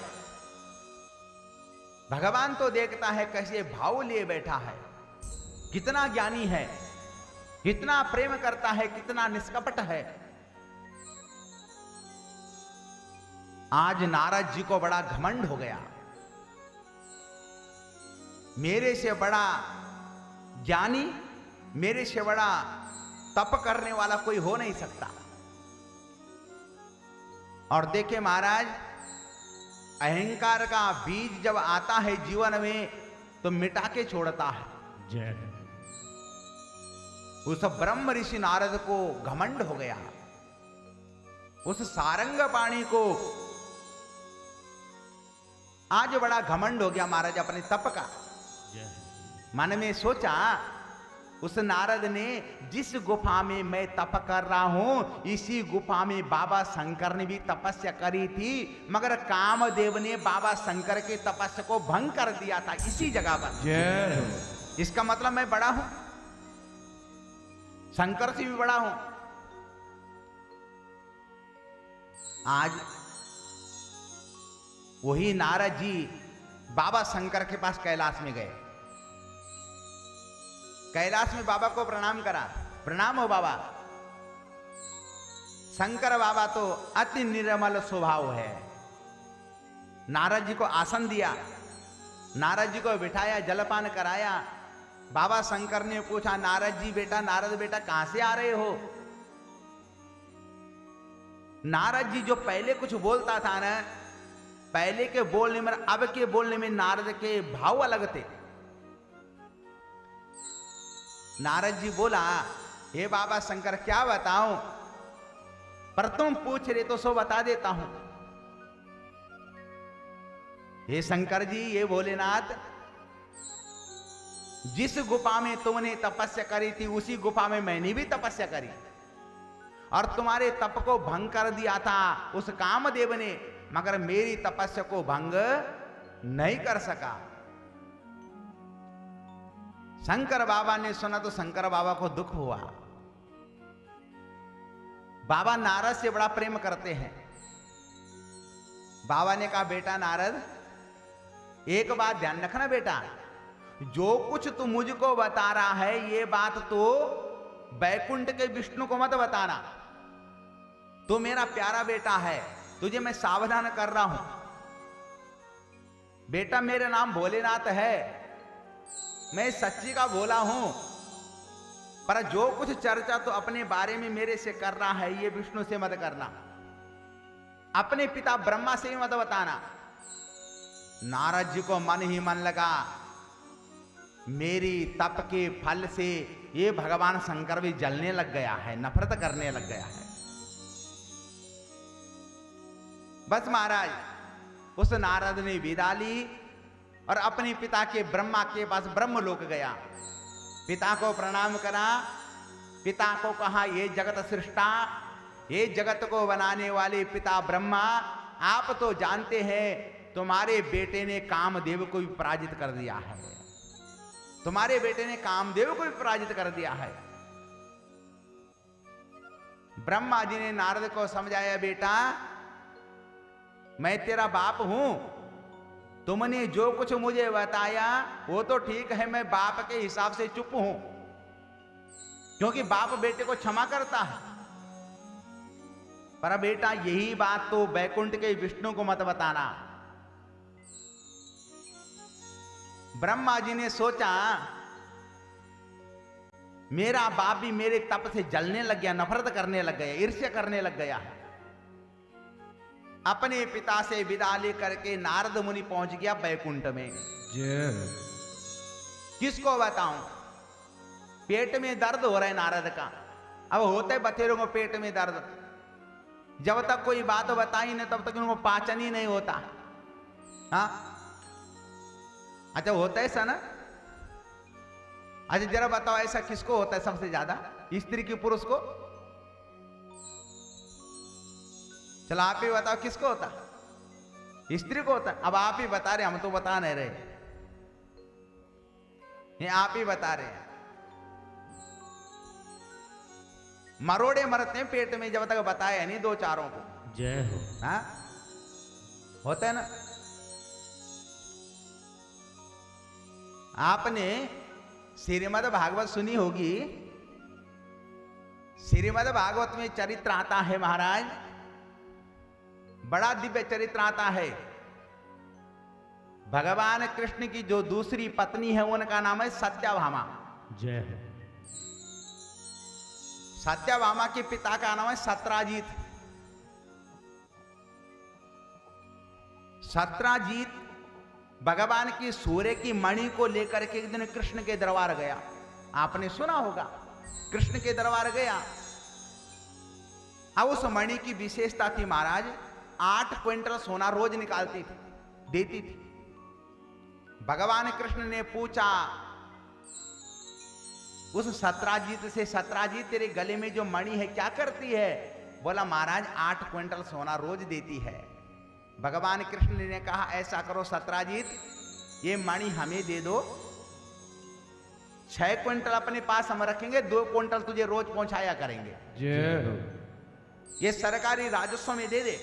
भगवान तो देखता है कैसे भाव लिए बैठा है, कितना ज्ञानी है, कितना प्रेम करता है, कितना निष्कपट है। आज नारद जी को बड़ा घमंड हो गया, मेरे से बड़ा ज्ञानी, मेरे से बड़ा तप करने वाला कोई हो नहीं सकता। और देखे महाराज, अहंकार का बीज जब आता है जीवन में तो मिटा के छोड़ता है। जय। उस ब्रह्म ऋषि नारद को घमंड हो गया, उस सारंग पाणी को आज बड़ा घमंड हो गया महाराज अपने तप का। मन में सोचा, उस नारद ने जिस गुफा में मैं तप कर रहा हूं, इसी गुफा में बाबा शंकर ने भी तपस्या करी थी, मगर कामदेव ने बाबा शंकर के तपस्या को भंग कर दिया था इसी जगह पर। जय। इसका मतलब मैं बड़ा हूं, शंकर से भी बड़ा हूं। आज वही नारद जी बाबा शंकर के पास कैलाश में गए। कैलाश में बाबा को प्रणाम करा, प्रणाम हो बाबा। शंकर बाबा तो अति निर्मल स्वभाव है। नारद जी को आसन दिया, नारद जी को बिठाया, जलपान कराया। बाबा शंकर ने पूछा, नारद जी बेटा, नारद बेटा कहां से आ रहे हो? नारद जी जो पहले कुछ बोलता था ना, पहले के बोलने में अब के बोलने में नारद के भाव अलग थे। नारद जी बोला, हे बाबा शंकर क्या बताऊं, पर तुम पूछ रहे तो सो बता देता हूं। हे शंकर जी, ये भोलेनाथ, जिस गुफा में तुमने तपस्या करी थी उसी गुफा में मैंने भी तपस्या करी, और तुम्हारे तप को भंग कर दिया था उस कामदेव ने, मगर मेरी तपस्या को भंग नहीं कर सका। शंकर बाबा ने सुना तो शंकर बाबा को दुख हुआ। बाबा नारद से बड़ा प्रेम करते हैं। बाबा ने कहा, बेटा नारद, एक बात ध्यान रखना बेटा, जो कुछ तू मुझको बता रहा है ये बात तो बैकुंठ के विष्णु को मत बताना। तो मेरा प्यारा बेटा है, तुझे मैं सावधान कर रहा हूं। बेटा मेरा नाम भोलेनाथ है, मैं सच्ची का भोला हूं, पर जो कुछ चर्चा तो अपने बारे में मेरे से कर रहा है ये विष्णु से मत करना, अपने पिता ब्रह्मा से ही मत बताना। नारद जी को मन ही मन लगा, मेरी तप के फल से ये भगवान शंकर भी जलने लग गया है, नफरत करने लग गया है। बस महाराज, उस नारद ने विदा ली और अपने पिता के ब्रह्मा के पास ब्रह्मलोक गया। पिता को प्रणाम करा, पिता को कहा, ये जगत सृष्टा, ये जगत को बनाने वाले पिता ब्रह्मा, आप तो जानते हैं तुम्हारे बेटे ने कामदेव को भी पराजित कर दिया है, तुम्हारे बेटे ने कामदेव को भी पराजित कर दिया है। ब्रह्मा जी ने नारद को समझाया, बेटा मैं तेरा बाप हूं, तुमने जो कुछ मुझे बताया वो तो ठीक है, मैं बाप के हिसाब से चुप हूं, क्योंकि बाप बेटे को क्षमा करता है। पर बेटा यही बात तो बैकुंठ के विष्णु को मत बताना। ब्रह्मा जी ने सोचा, मेरा बाप भी मेरे तप से जलने लग गया, नफरत करने लग गया, ईर्ष्या करने लग गया है। अपने पिता से विदा लेकर के नारद मुनि पहुंच गया बैकुंठ में। किसको बताऊं, पेट में दर्द हो रहा है नारद का। अब होते बथेरों को पेट में दर्द, जब तक कोई बात बताई नहीं तब तक उनको पाचन ही नहीं होता। हाँ अच्छा, होता है ऐसा ना? अच्छा जरा बताओ, ऐसा किसको होता है सबसे ज्यादा, स्त्री की पुरुष को? चलो आप ही बताओ किसको होता? स्त्री को होता है। अब आप ही बता रहे, हम तो बता नहीं रहे, ये आप ही बता रहे हैं। मरोड़े मरते हैं पेट में जब तक बताया नहीं दो चारों को। जय हो। हाँ होता है ना? आपने श्रीमद् भागवत सुनी होगी। श्रीमद् भागवत में चरित्र आता है महाराज, बड़ा दिव्य चरित्र आता है। भगवान कृष्ण की जो दूसरी पत्नी है उनका नाम है सत्यभामा। जय हो। सत्यभामा के पिता का नाम है सत्राजीत। सत्राजीत भगवान की सूर्य की मणि को लेकर के एक दिन कृष्ण के दरबार गया। आपने सुना होगा, कृष्ण के दरबार गया। अब उस मणि की विशेषता थी महाराज, 8 क्विंटल सोना रोज निकालती थी, देती थी। भगवान कृष्ण ने पूछा उस सत्राजीत से, सत्राजीत तेरे गले में जो मणि है क्या करती है? बोला महाराज 8 क्विंटल सोना रोज देती है। भगवान कृष्ण ने कहा ऐसा करो सत्राजीत, ये मणि हमें दे दो, 6 क्विंटल अपने पास हम रखेंगे, 2 क्विंटल तुझे रोज पहुंचाया करेंगे। ये सरकारी राजस्व में दे दे।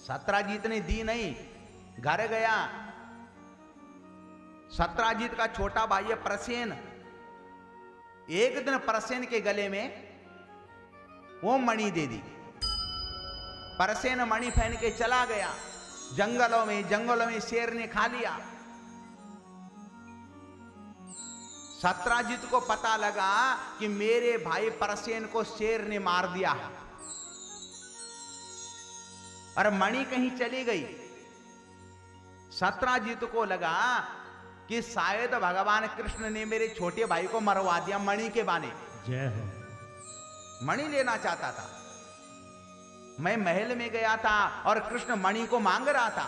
सत्राजीत ने दी नहीं, घर गया। सत्राजीत का छोटा भाई है प्रसेन, एक दिन परसेन के गले में वो मणि दे दी। परसेन मणि पहन के चला गया जंगलों में शेर ने खा लिया। सत्राजित को पता लगा कि मेरे भाई परसेन को शेर ने मार दिया है और मणि कहीं चली गई। सत्राजित को लगा कि शायद भगवान कृष्ण ने मेरे छोटे भाई को मरवा दिया मणि के बाने। जय हो। मणि लेना चाहता था। मैं महल में गया था और कृष्ण मणि को मांग रहा था।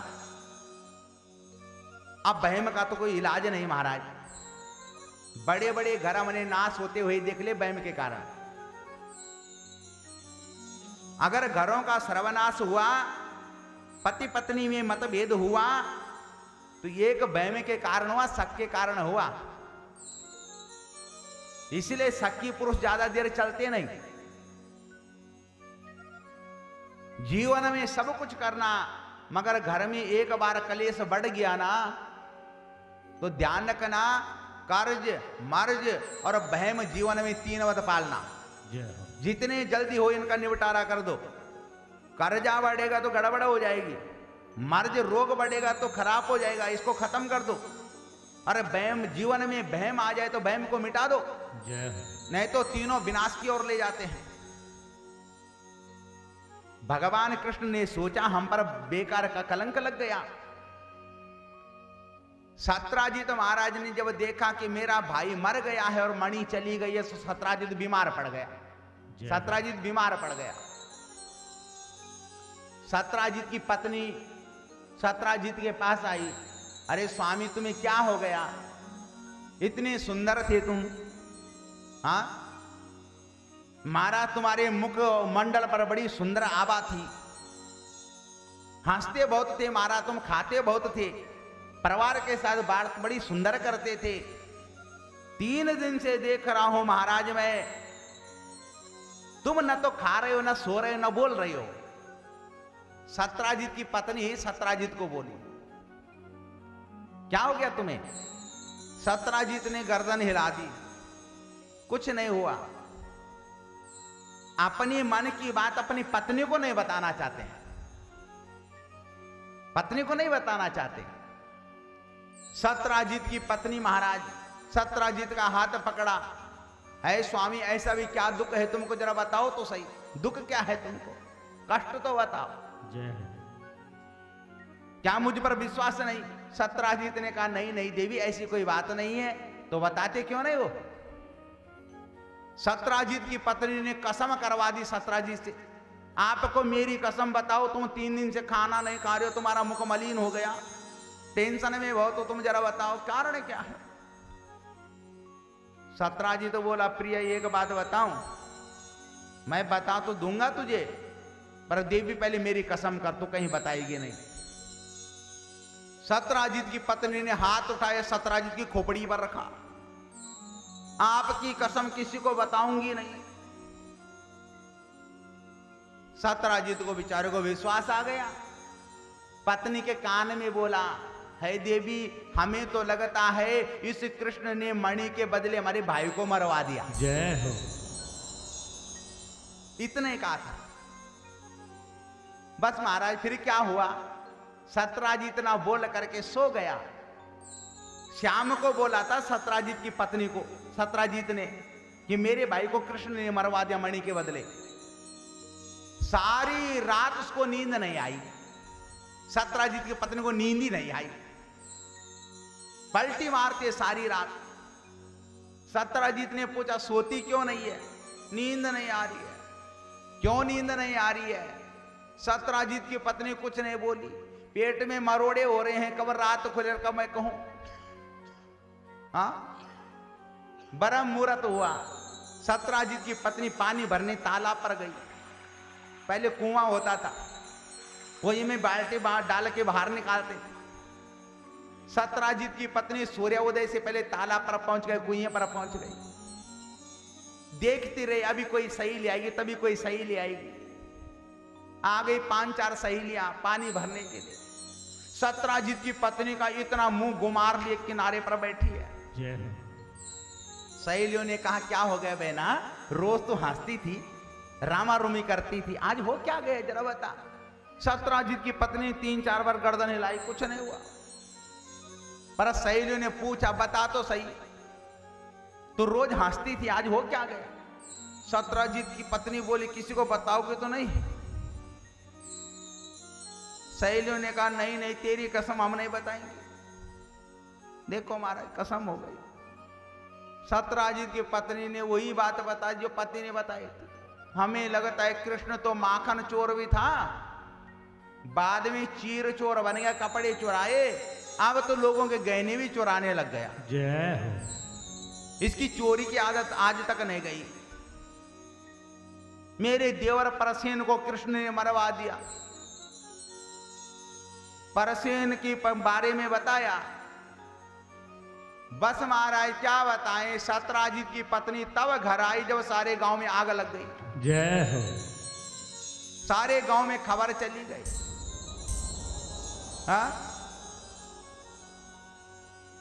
अब बहम का तो कोई इलाज नहीं महाराज। बड़े बड़े घर हमने नाश होते हुए देख ले बहम के कारण। अगर घरों का सर्वनाश हुआ, पति पत्नी में मतभेद हुआ, तो एक बहम के कारण हुआ, शक के कारण हुआ। इसलिए शक्की पुरुष ज्यादा देर चलते नहीं। जीवन में सब कुछ करना, मगर घर में एक बार कलेश बढ़ गया ना, तो ध्यान रखना, कर्ज मर्ज और बहम जीवन में 3 वत पालना। जितने जल्दी हो इनका निपटारा कर दो। कर्जा बढ़ेगा तो गड़बड़ हो जाएगी, मर्ज रोग बढ़ेगा तो खराब हो जाएगा, इसको खत्म कर दो। अरे बहम जीवन में बहम आ जाए तो बहम को मिटा दो, नहीं तो तीनों विनाश की ओर ले जाते हैं। भगवान कृष्ण ने सोचा हम पर बेकार का कलंक लग गया। सत्राजित महाराज ने जब देखा कि मेरा भाई मर गया है और मणि चली गई है, तो सत्राजित बीमार पड़ गया। सत्राजित बीमार पड़ गया। सत्राजित की पत्नी सत्राजित के पास आई। अरे स्वामी तुम्हें क्या हो गया? इतने सुंदर थे तुम, हाँ? महाराज तुम्हारे मुख मंडल पर बड़ी सुंदर आभा थी, हंसते बहुत थे महाराज, तुम खाते बहुत थे, परिवार के साथ बात बड़ी सुंदर करते थे। 3 दिन से देख रहा हूं महाराज मैं, तुम न तो खा रहे हो, न सो रहे हो, न बोल रहे हो। सत्राजित की पत्नी सत्राजित को बोली, क्या हो गया तुम्हें? सत्राजित ने गर्दन हिला दी, कुछ नहीं हुआ। अपनी मन की बात अपनी पत्नी को नहीं बताना चाहते हैं, पत्नी को नहीं बताना चाहते। सत्राजित की पत्नी महाराज सत्राजित का हाथ पकड़ा, है स्वामी ऐसा भी क्या दुख है तुमको, जरा बताओ तो सही, दुख क्या है तुमको, कष्ट तो बताओ। क्या मुझ पर विश्वास नहीं? सत्राजित ने कहा नहीं नहीं देवी, ऐसी कोई बात नहीं है। तो बताते क्यों नहीं हो? सत्राजित की पत्नी ने कसम करवा दी सत्राजित से, आपको मेरी कसम बताओ, तुम 3 दिन से खाना नहीं खा रहे हो, तुम्हारा मुख मलिन हो गया, टेंशन में बहुत हो, तुम जरा बताओ कारण क्या है? सत्राजित तो बोला, प्रिय एक बात बताऊं, मैं बता तो दूंगा तुझे, पर देवी पहले मेरी कसम कर, तो कहीं बताएगी नहीं। सत्राजित की पत्नी ने हाथ उठाया, सत्राजित की खोपड़ी पर रखा, आपकी कसम किसी को बताऊंगी नहीं। सत्राजित को बेचारे को विश्वास आ गया। पत्नी के कान में बोला, है देवी हमें तो लगता है इस कृष्ण ने मणि के बदले हमारे भाई को मरवा दिया। जय हो। इतने कहा था बस महाराज। फिर क्या हुआ? सत्राजित ना बोल करके सो गया। श्याम को बोला था सत्राजित की पत्नी को, सत्राजित ने, कि मेरे भाई को कृष्ण ने मरवा दिया मणि के बदले। सारी रात उसको नींद नहीं आई, सत्राजित की पत्नी को नींद ही नहीं आई, पलटी मारते सारी रात। सत्राजित ने पूछा सोती क्यों नहीं है? नींद नहीं आ रही है। क्यों नींद नहीं आ रही है? सत्राजित की पत्नी कुछ नहीं बोली, पेट में मरोड़े हो रहे हैं, कब रात खुले कब मैं कहूं। हाँ, ब्रह्म मुहूर्त हुआ, सत्राजित की पत्नी पानी भरने तालाब पर गई। पहले कुआं होता था, वही में बाल्टी बाहर डाल के बाहर निकालते थे। सत्राजित की पत्नी सूर्योदय से पहले तालाब पर पहुंच गई, कुएं पर पहुंच गई। देखती रही, अभी कोई सही ले आएगी, तभी कोई सही ले आएगी। आ गई 5-4 सहेलियां पानी भरने के लिए। सत्राजित की पत्नी का इतना मुंह गुमार लिए किनारे पर बैठी है। सहेलियों ने कहा क्या हो गया बहना, रोज तो हंसती थी, रामा रुमी करती थी, आज हो क्या गया जरा बता। सत्राजित की पत्नी 3-4 बार गर्दन हिलाई, कुछ नहीं हुआ। पर सहेलियों ने पूछा बता तो सही, तो रोज हंसती थी, आज हो क्या गया। सत्राजित की पत्नी बोली किसी को बताओगे तो नहीं। सहेलियों ने कहा नहीं नहीं तेरी कसम हम नहीं बताएंगे। देखो महाराज कसम हो गई। सत्राजित की पत्नी ने वही बात बताई जो पति ने बताई थी। हमें लगता है कृष्ण तो माखन चोर भी था, बाद में चीर चोर बन गया, कपड़े चुराए, अब तो लोगों के गहने भी चुराने लग गया। जय हो। इसकी चोरी की आदत आज तक नहीं गई। मेरे देवर परसेन को कृष्ण ने मरवा दिया। परसेन के बारे में बताया। बस महाराज क्या बताएं, सत्राजित की पत्नी तब घर आई जब सारे गांव में आग लग गई। जय हो। सारे गांव में खबर चली गई। हाँ,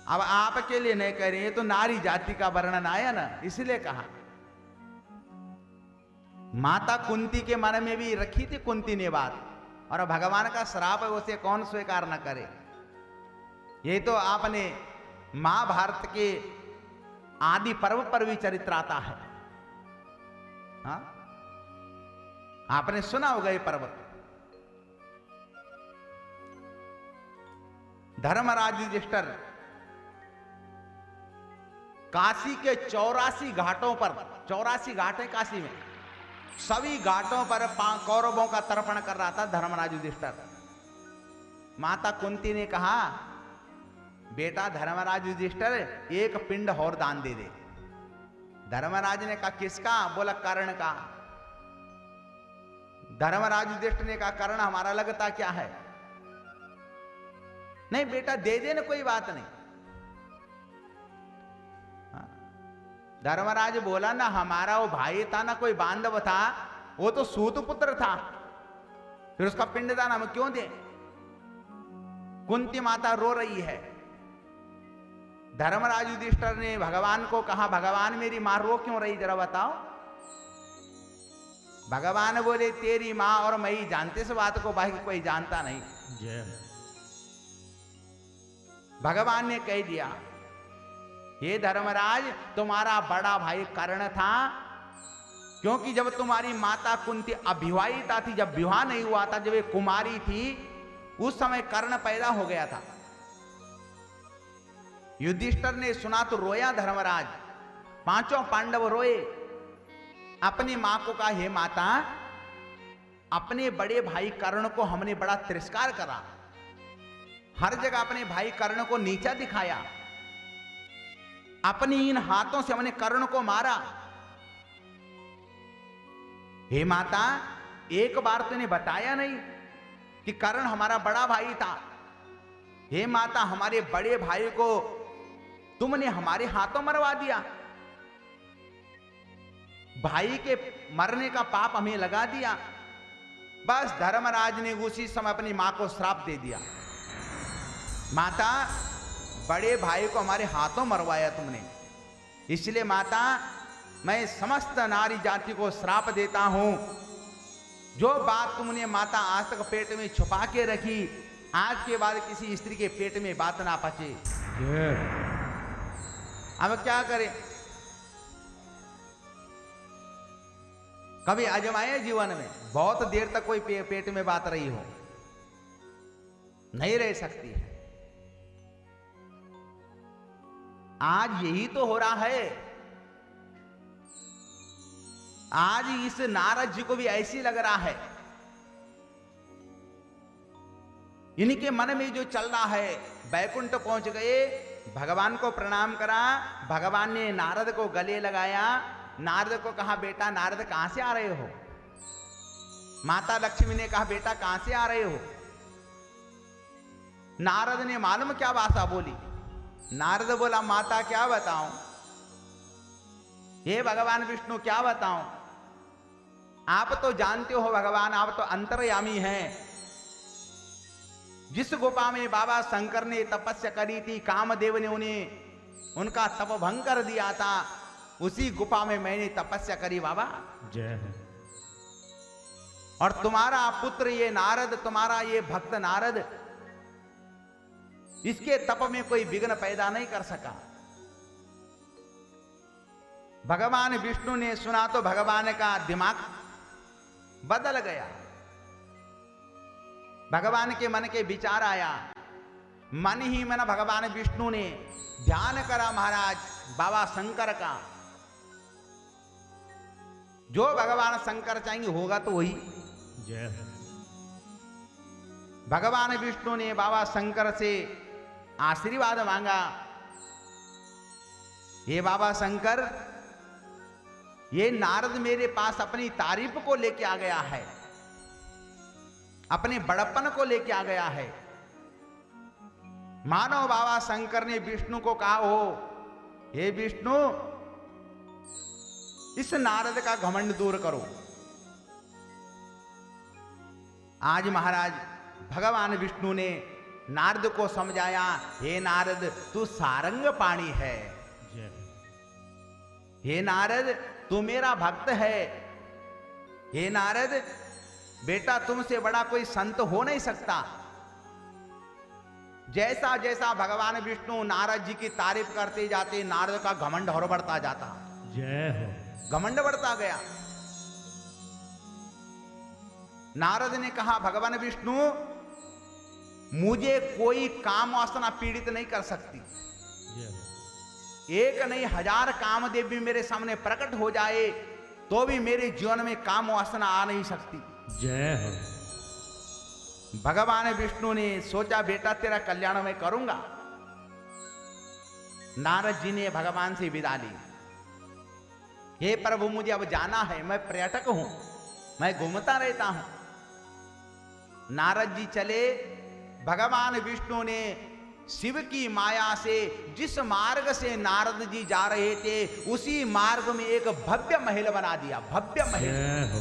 अब आपके लिए नहीं कह रहे, ये तो नारी जाति का वर्णन आया ना, इसलिए कहा। माता कुंती के मन में भी रखी थी कुंती ने बात, और भगवान का श्राप है उसे कौन स्वीकार न करे। ये तो आपने महाभारत के आदि पर्व पर भी चरित्र आता है। हाँ? आपने सुना होगा ये पर्व। धर्मराज युधिष्ठिर काशी के 84 घाटों पर, 84 घाट है काशी में, सभी घाटों पर कौरवों का तर्पण कर रहा था धर्मराज युधिष्ठिर। माता कुंती ने कहा बेटा धर्मराज युधिष्ठिर एक पिंड और दान दे दे। धर्मराज ने कहा किसका? बोला कर्ण का। धर्मराज युधिष्ठिर ने कहा कर्ण हमारा लगता क्या है? नहीं बेटा दे दे ना, कोई बात नहीं। धर्मराज बोला ना हमारा वो भाई था ना, कोई बांधव था, वो तो सूत पुत्र था, फिर उसका पिंडदान हम क्यों दें? कुंती माता रो रही है। धर्मराज युधिष्ठिर ने भगवान को कहा भगवान मेरी मां रो क्यों रही जरा बताओ। भगवान बोले तेरी मां और मैं ही जानते इस बात को, बाकी कोई जानता नहीं। जय। भगवान ने कह दिया हे धर्मराज तुम्हारा बड़ा भाई कर्ण था, क्योंकि जब तुम्हारी माता कुंती अविवाहिता थी, जब विवाह नहीं हुआ था, जब ये कुमारी थी, उस समय कर्ण पैदा हो गया था। युधिष्ठिर ने सुना तो रोया धर्मराज, पांचों पांडव रोए। अपनी मां को कहा हे माता, अपने बड़े भाई कर्ण को हमने बड़ा तिरस्कार करा, हर जगह अपने भाई कर्ण को नीचा दिखाया, अपनी इन हाथों से हमने कर्ण को मारा। हे माता एक बार तूने बताया नहीं कि कर्ण हमारा बड़ा भाई था। हे माता हमारे बड़े भाई को तुमने हमारे हाथों मरवा दिया, भाई के मरने का पाप हमें लगा दिया। बस धर्मराज ने उसी समय अपनी मां को श्राप दे दिया, माता बड़े भाई को हमारे हाथों मरवाया तुमने, इसलिए माता मैं समस्त नारी जाति को श्राप देता हूं, जो बात तुमने माता आज तक पेट में छुपा के रखी, आज के बाद किसी स्त्री के पेट में बात ना पचे। अब क्या करें? कभी आजमाए जीवन में, बहुत देर तक कोई पेट में बात रही हो, नहीं रह सकती है। आज यही तो हो रहा है। आज इस नारद जी को भी ऐसी लग रहा है, इनके मन में जो चल रहा है, बैकुंठ पहुंच गए, भगवान को प्रणाम करा, भगवान ने नारद को गले लगाया, नारद को कहा बेटा नारद कहां से आ रहे हो? माता लक्ष्मी ने कहा बेटा कहां से आ रहे हो? नारद ने मालूम क्या भाषा बोली? नारद बोला माता क्या बताऊं, हे भगवान विष्णु क्या बताऊं, आप तो जानते हो भगवान, आप तो अंतर्यामी हैं। जिस गुफा में बाबा शंकर ने तपस्या करी थी, कामदेव ने उनका तप भंग कर दिया था, उसी गुफा में मैंने तपस्या करी बाबा। जय हो। और तुम्हारा पुत्र ये नारद, तुम्हारा ये भक्त नारद, इसके तप में कोई विघ्न पैदा नहीं कर सका। भगवान विष्णु ने सुना तो भगवान का दिमाग बदल गया। भगवान के मन के विचार आया। मन ही मन भगवान विष्णु ने ध्यान करा महाराज बाबा शंकर का। जो भगवान शंकर चाहेंगे होगा तो वही। जय हो। भगवान विष्णु ने बाबा शंकर से आशीर्वाद मांगा। ये बाबा शंकर, ये नारद मेरे पास अपनी तारीफ को लेके आ गया है, अपने बड़प्पन को लेके आ गया है। मानो बाबा शंकर ने विष्णु को कहा हो, हे विष्णु, इस नारद का घमंड दूर करो। आज महाराज भगवान विष्णु ने नारद को समझाया, हे नारद तू सारंग पाणी है। जय हो। हे नारद तू मेरा भक्त है। हे नारद बेटा तुमसे बड़ा कोई संत हो नहीं सकता। जैसा जैसा भगवान विष्णु नारद जी की तारीफ करते जाते, नारद का घमंड और बढ़ता जाता। जय हो। घमंड बढ़ता गया। नारद ने कहा, भगवान विष्णु मुझे कोई काम वासना पीड़ित नहीं कर सकती। जय हो। एक नहीं 1000 कामदेव भी मेरे सामने प्रकट हो जाए तो भी मेरे जीवन में काम वासना आ नहीं सकती। जय हो। भगवान विष्णु ने सोचा, बेटा तेरा कल्याण मैं करूंगा। नारद जी ने भगवान से विदा ली। हे प्रभु मुझे अब जाना है, मैं पर्यटक हूं, मैं घूमता रहता हूं। नारद जी चले। भगवान विष्णु ने शिव की माया से जिस मार्ग से नारद जी जा रहे थे उसी मार्ग में एक भव्य महल बना दिया। भव्य महल, जय हो।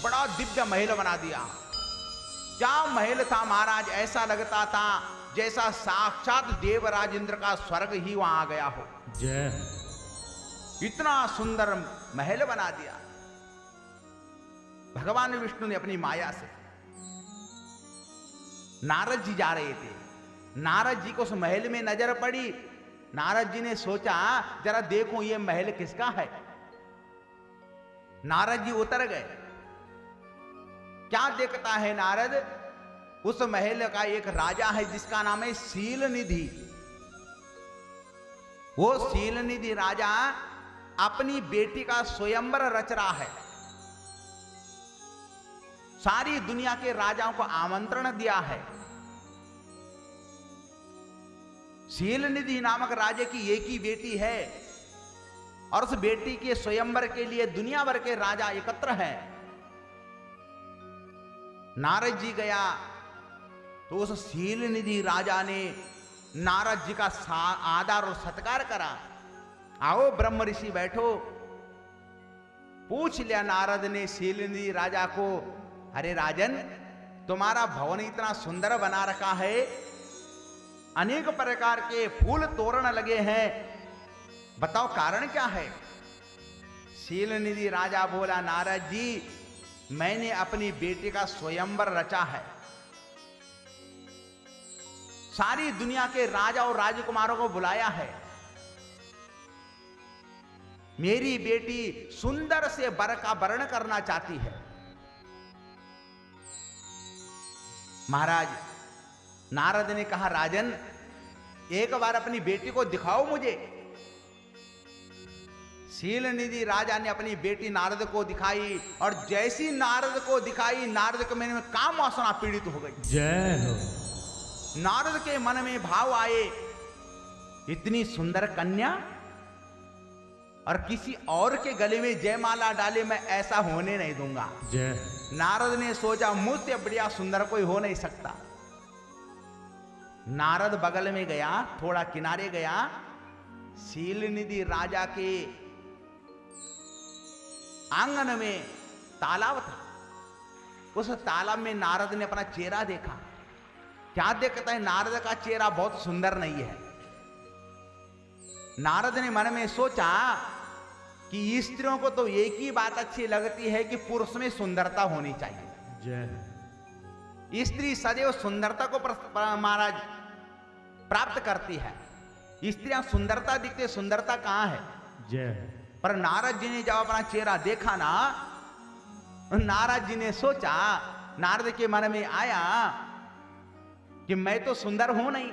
बड़ा दिव्य महल बना दिया। क्या महल था महाराज, ऐसा लगता था जैसा साक्षात देवराज इंद्र का स्वर्ग ही वहां आ गया हो। जय हो। इतना सुंदर महल बना दिया भगवान विष्णु ने अपनी माया से। नारद जी जा रहे थे। नारद जी को उस महल में नजर पड़ी। नारद जी ने सोचा, जरा देखो ये महल किसका है। नारद जी उतर गए। क्या देखता है नारद, उस महल का एक राजा है जिसका नाम है शीलनिधि। वो शीलनिधि राजा अपनी बेटी का स्वयंवर रच रहा है। सारी दुनिया के राजाओं को आमंत्रण दिया है। शीलनिधि नामक राजा की एक ही बेटी है और उस बेटी के स्वयंवर के लिए दुनिया भर के राजा एकत्र हैं। नारद जी गया तो उस शीलनिधि राजा ने नारद जी का आदर और सत्कार करा। आओ ब्रह्म ऋषि बैठो। पूछ लिया नारद ने शीलनिधि राजा को, अरे राजन तुम्हारा भवन इतना सुंदर बना रखा है, अनेक प्रकार के फूल तोरण लगे हैं, बताओ कारण क्या है। शीलनिधि राजा बोला, नारद जी मैंने अपनी बेटी का स्वयंवर रचा है। सारी दुनिया के राजा और राजकुमारों को बुलाया है। मेरी बेटी सुंदर से वर का वर्ण करना चाहती है। महाराज नारद ने कहा, राजन एक बार अपनी बेटी को दिखाओ मुझे। शीलनिधि राजा ने अपनी बेटी नारद को दिखाई और जैसी नारद को दिखाई, नारद के मन में काम वासना पीड़ित हो गई। जय हो। नारद के मन में भाव आए, इतनी सुंदर कन्या और किसी और के गले में जयमाला डाले, मैं ऐसा होने नहीं दूंगा। जय। नारद ने सोचा, मुझसे बढ़िया सुंदर कोई हो नहीं सकता। नारद बगल में गया, थोड़ा किनारे गया। शीलनिधि राजा के आंगन में तालाब था। उस तालाब में नारद ने अपना चेहरा देखा। क्या देखता है, नारद का चेहरा बहुत सुंदर नहीं है। नारद ने मन में सोचा कि स्त्रियों को तो एक ही बात अच्छी लगती है कि पुरुष में सुंदरता होनी चाहिए। जय स्त्री सदैव सुंदरता को महाराज प्राप्त करती है। स्त्रियां सुंदरता दिखते, सुंदरता कहां है? जय पर नारद जी ने जब अपना चेहरा देखा ना, नारद जी ने सोचा, नारद के मन में आया कि मैं तो सुंदर हूं नहीं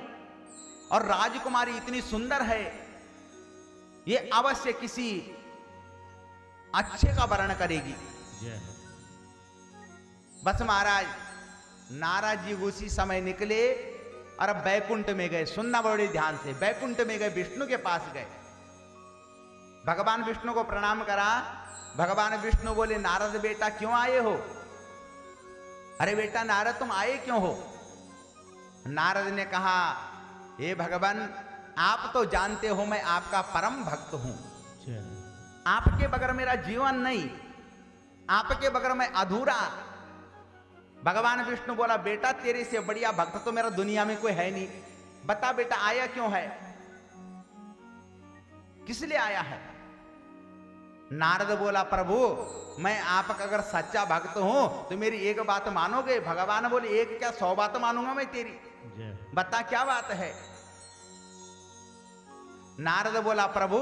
और राजकुमारी इतनी सुंदर है, ये अवश्य किसी अच्छे का वर्ण करेगी। जय बस महाराज नारद जी उसी समय निकले और बैकुंठ में गए। सुनना बड़े ध्यान से, बैकुंठ में गए, विष्णु के पास गए, भगवान विष्णु को प्रणाम करा। भगवान विष्णु बोले, नारद बेटा क्यों आए हो? अरे बेटा नारद तुम आए क्यों हो? नारद ने कहा, हे भगवान आप तो जानते हो मैं आपका परम भक्त हूं, जय आपके बगैर मेरा जीवन नहीं, आपके बगैर मैं अधूरा। भगवान विष्णु बोला, बेटा तेरे से बढ़िया भक्त तो मेरा दुनिया में कोई है नहीं, बता बेटा आया क्यों है, किस लिए आया है? नारद बोला, प्रभु मैं आपका अगर सच्चा भक्त हूं तो मेरी एक बात मानोगे? भगवान बोले, एक क्या 100 बात मानूंगा मैं तेरी, जय बता क्या बात है? नारद बोला, प्रभु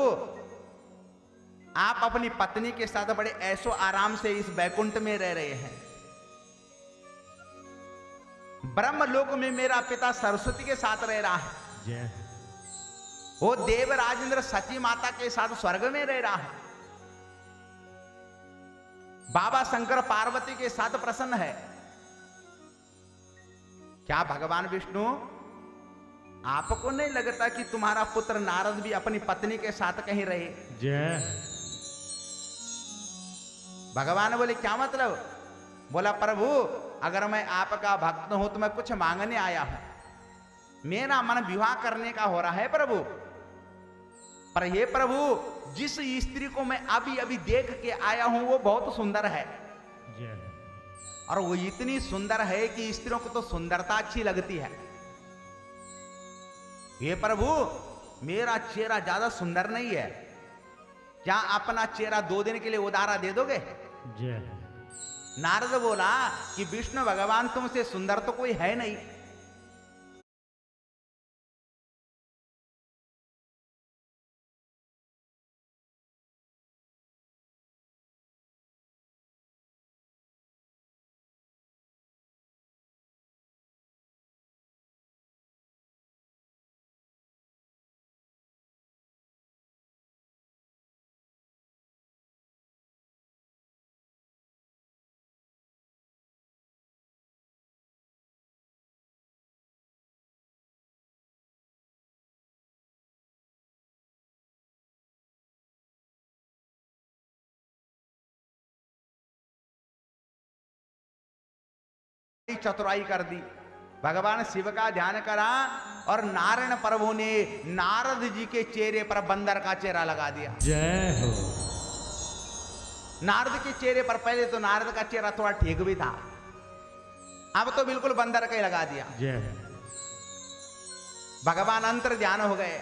आप अपनी पत्नी के साथ बड़े ऐशो आराम से इस बैकुंठ में रह रहे हैं। ब्रह्मलोक में मेरा पिता सरस्वती के साथ रह रहा है, जय वो देवराज इंद्र सची माता के साथ स्वर्ग में रह रहा है, बाबा शंकर पार्वती के साथ प्रसन्न है। क्या भगवान विष्णु आपको नहीं लगता कि तुम्हारा पुत्र नारद भी अपनी पत्नी के साथ कहीं रहे? जय भगवान बोले, क्या मतलब? बोला, प्रभु अगर मैं आपका भक्त हूं तो मैं कुछ मांगने आया हूं, मेरा मन विवाह करने का हो रहा है प्रभु। पर हे प्रभु जिस स्त्री को मैं अभी अभी देख के आया हूं वो बहुत सुंदर है, जय और वो इतनी सुंदर है कि स्त्रियों को तो सुंदरता अच्छी लगती है। हे प्रभु मेरा चेहरा ज्यादा सुंदर नहीं है, क्या अपना चेहरा 2 दिन के लिए उधारा दे दोगे? जय नारद बोला कि विष्णु भगवान तुमसे सुंदर तो कोई है नहीं। चतुराई कर दी, भगवान शिव का ध्यान करा और नारायण प्रभु ने नारद जी के चेहरे पर बंदर का चेहरा लगा दिया। जय हो नारद के चेहरे पर पहले तो नारद का चेहरा थोड़ा ठीक भी था, अब तो बिल्कुल बंदर का ही लगा दिया। जय भगवान अंतर ध्यान हो गए।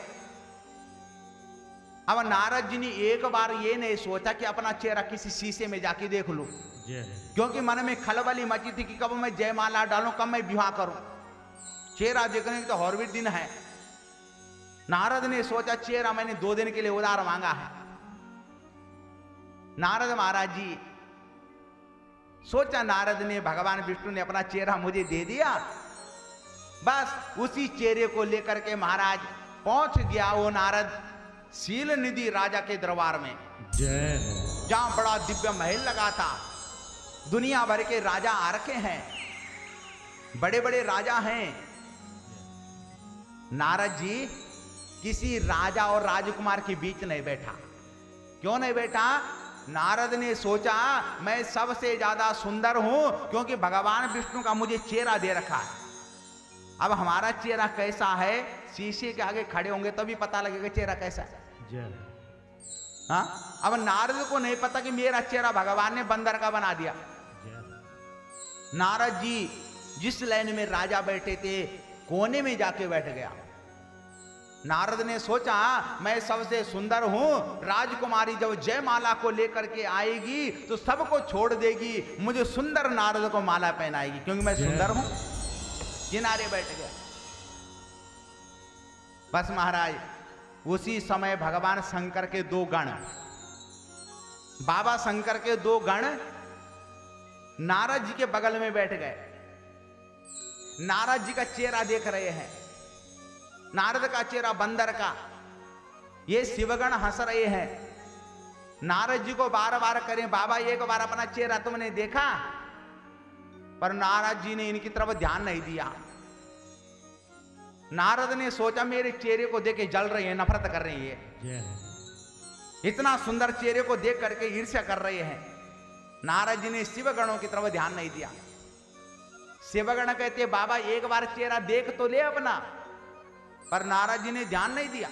अब नारद जी ने एक बार ये नहीं सोचा कि अपना चेहरा किसी शीशे में जाके देख लूं, जय क्योंकि मन में खलबली मची थी कि कब मैं जयमाला डालूं, कब मैं विवाह करूं। चेहरा देखने के तो और भी दिन है। नारद ने सोचा चेहरा मैंने 2 दिन के लिए उधार मांगा है। नारद महाराज जी सोचा, नारद ने भगवान विष्णु ने अपना चेहरा मुझे दे दिया, बस उसी चेहरे को लेकर के महाराज पहुंच गया वो नारद शील निधि राजा के दरबार में, जय हो जहां बड़ा दिव्य महल लगा था। दुनिया भर के राजा आ रखे हैं, बड़े बड़े राजा हैं। नारद जी किसी राजा और राजकुमार के बीच नहीं बैठा। क्यों नहीं बैठा? नारद ने सोचा मैं सबसे ज्यादा सुंदर हूं, क्योंकि भगवान विष्णु का मुझे चेहरा दे रखा है। अब हमारा चेहरा कैसा है, शीशे के आगे खड़े होंगे तभी पता लगेगा चेहरा कैसा है। जय हाँ, अब नारद को नहीं पता कि मेरा चेहरा भगवान ने बंदर का बना दिया। नारद जी जिस लाइन में राजा बैठे थे कोने में जाके बैठ गया। नारद ने सोचा मैं सबसे सुंदर हूं, राजकुमारी जब जयमाला को लेकर के आएगी तो सबको छोड़ देगी, मुझे सुंदर नारद को माला पहनाएगी क्योंकि मैं सुंदर हूं। किनारे बैठ गया। बस महाराज उसी समय भगवान शंकर के दो गण, बाबा शंकर के दो गण नारद जी के बगल में बैठ गए। नारद जी का चेहरा देख रहे हैं, नारद का चेहरा बंदर का। ये शिवगण हंस रहे हैं। नारद जी को बार बार करें, बाबा एक बार अपना चेहरा तुमने देखा? पर नारद जी ने इनकी तरफ ध्यान नहीं दिया। नारद ने सोचा मेरे चेहरे को देख के जल रही है, नफरत कर रही है, इतना सुंदर चेहरे को देख करके ईर्ष्या कर रहे हैं। नारद जी ने शिवगणों की तरफ ध्यान नहीं दिया। शिवगण कहते बाबा एक बार चेहरा देख तो ले अपना, पर नारद जी ने ध्यान नहीं दिया।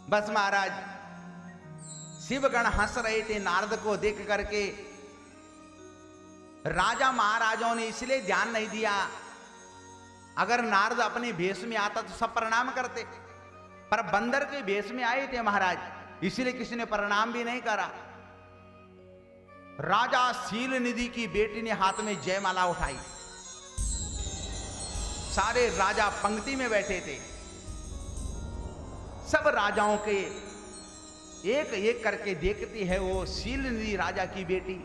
बस महाराज शिवगण हंस रहे थे नारद को देख करके। राजा महाराजाओं ने इसलिए ध्यान नहीं दिया, अगर नारद अपने भेष में आता तो सब प्रणाम करते, पर बंदर के भेष में आए थे महाराज, इसलिए किसी ने प्रणाम भी नहीं करा। राजा शील निधि की बेटी ने हाथ में जयमाला उठाई। सारे राजा पंक्ति में बैठे थे। सब राजाओं के एक एक करके देखती है वो शील निधि राजा की बेटी,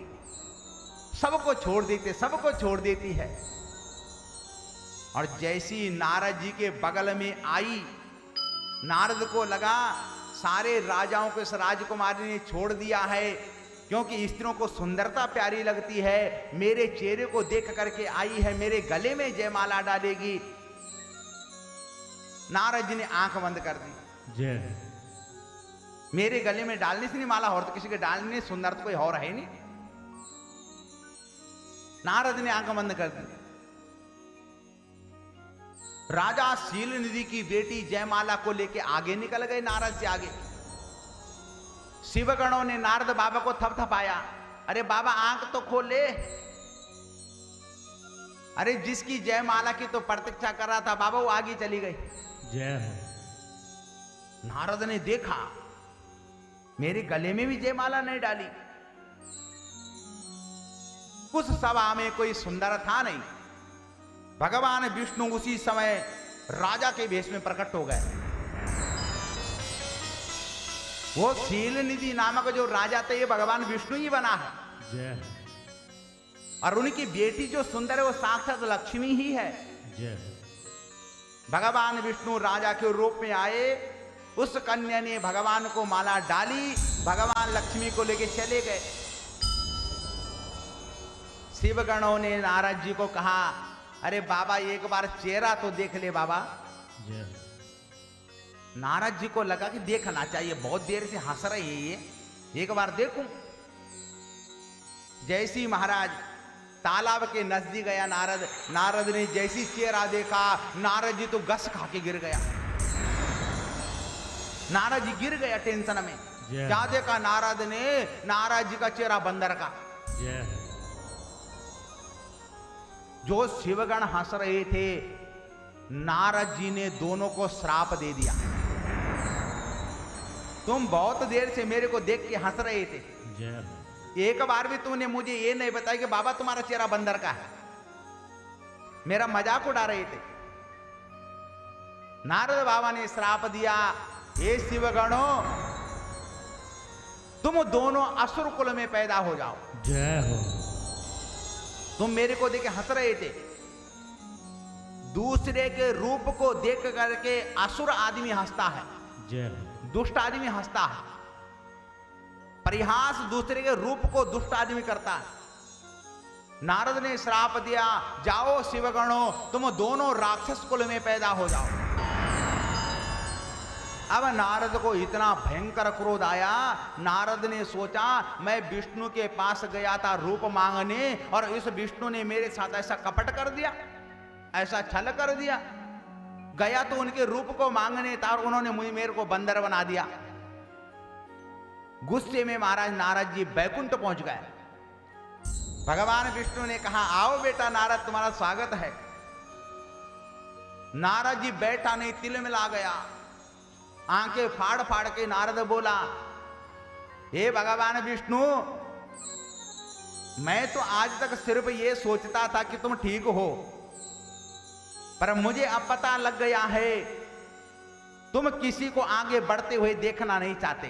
सबको छोड़ देते, सबको छोड़ देती है। और जैसी नारद जी के बगल में आई, नारद को लगा सारे राजाओं को इस राजकुमारी ने छोड़ दिया है, क्योंकि स्त्रियों को सुंदरता प्यारी लगती है, मेरे चेहरे को देख करके आई है, मेरे गले में जयमाला डालेगी। नारद जी ने आंख बंद कर दी। मेरे गले में डालने से नहीं माला, और तो किसी के डालने सुंदर तो कोई और है नहीं। नारद ने आंख बंद कर दी। राजा शील निधि की बेटी जयमाला को लेके आगे निकल गए, नारद से आगे। शिवगणों ने नारद बाबा को थपथपाया, अरे बाबा आंख तो खोल ले। अरे जिसकी जयमाला की तो प्रतीक्षा कर रहा था बाबा, वो आगे चली गई। जय नारद ने देखा मेरे गले में भी जयमाला नहीं डाली। उस सभा में कोई सुंदर था नहीं। भगवान विष्णु उसी समय राजा के भेष में प्रकट हो गए। वो शील निधि नामक जो राजा थे, ये भगवान विष्णु ही बना है। जय और उनकी बेटी जो सुंदर है वो साक्षात लक्ष्मी ही है। जय भगवान विष्णु राजा के रूप में आए, उस कन्या ने भगवान को माला डाली, भगवान लक्ष्मी को लेके चले गए। शिवगणों ने नारद जी को कहा, अरे बाबा एक बार चेहरा तो देख ले बाबा। जय नारद जी को लगा कि देखना चाहिए, बहुत देर से हंस रही है ये, एक बार देखूं। जैसी महाराज तालाब के नजदीक गया नारद, नारद ने जैसी चेहरा देखा, नारद जी तो गस खा के गिर गया। नारद जी गिर गया टेंशन में। क्या देखा नारद ने? नारद जी का चेहरा बंदर का। जय जो शिवगण हंस रहे थे, नारद जी ने दोनों को श्राप दे दिया। तुम बहुत देर से मेरे को देख के हंस रहे थे, जय एक बार भी तुमने मुझे ये नहीं बताया कि बाबा तुम्हारा चेहरा बंदर का है। मेरा मजाक उड़ा रहे थे। नारद बाबा ने श्राप दिया, हे शिवगणों तुम दोनों असुर कुल में पैदा हो जाओ। जय हो। तुम मेरे को देख के हंस रहे थे। दूसरे के रूप को देख करके असुर आदमी हंसता है, जय हो। दुष्ट आदमी हंसता है। परिहास दूसरे के रूप को दुष्ट आदमी करता है। नारद ने श्राप दिया, जाओ शिवगणों तुम दोनों राक्षस कुल में पैदा हो जाओ। अब नारद को इतना भयंकर क्रोध आया। नारद ने सोचा मैं विष्णु के पास गया था रूप मांगने, और इस विष्णु ने मेरे साथ ऐसा कपट कर दिया, ऐसा छल कर दिया। गया तो उनके रूप को मांगने था और उन्होंने मुझे मेरे को बंदर बना दिया। गुस्से में महाराज नारद जी बैकुंठ पहुंच गए। भगवान विष्णु ने कहा, आओ बेटा नारद तुम्हारा स्वागत है। नारद जी बैठा नहीं, तिल मिला गया। आंखें फाड़ फाड़ के नारद बोला, हे भगवान विष्णु, मैं तो आज तक सिर्फ ये सोचता था कि तुम ठीक हो, पर मुझे अब पता लग गया है तुम किसी को आगे बढ़ते हुए देखना नहीं चाहते।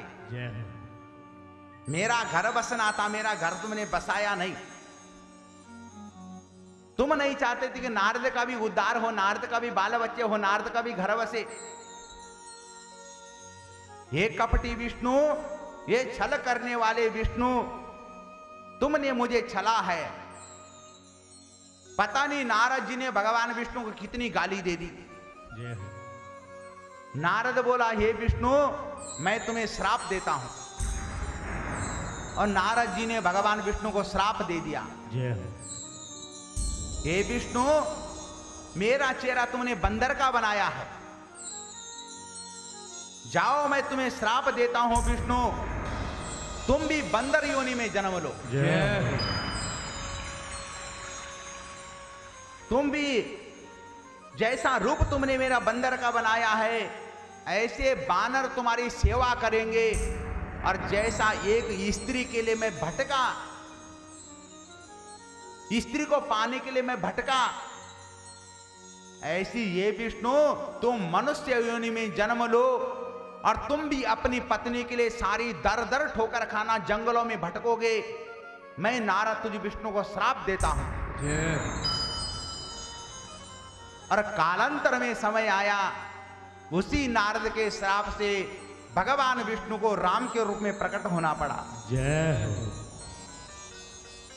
मेरा घर बसना था, मेरा घर तुमने बसाया नहीं। तुम नहीं चाहते थे कि नारद का भी उद्धार हो, नारद का भी बाल बच्चे हो, नारद का भी घर बसे। हे कपटी विष्णु, ये छल करने वाले विष्णु, तुमने मुझे छला है। पता नहीं नारद जी ने भगवान विष्णु को कितनी गाली दे दी। नारद बोला, हे विष्णु, मैं तुम्हें श्राप देता हूं। और नारद जी ने भगवान विष्णु को श्राप दे दिया। हे विष्णु, मेरा चेहरा तुमने बंदर का बनाया है, जाओ मैं तुम्हें श्राप देता हूं विष्णु, तुम भी बंदर योनि में जन्म लो। तुम भी जैसा रूप तुमने मेरा बंदर का बनाया है, ऐसे बानर तुम्हारी सेवा करेंगे। और जैसा एक स्त्री के लिए मैं भटका, स्त्री को पाने के लिए मैं भटका, ऐसी ये विष्णु तुम मनुष्य योनि में जन्म लो और तुम भी अपनी पत्नी के लिए सारी दर दर ठोकर खाना जंगलों में भटकोगे। मैं नारद तुझे विष्णु को श्राप देता हूं। और कालांतर में समय आया, उसी नारद के श्राप से भगवान विष्णु को राम के रूप में प्रकट होना पड़ा।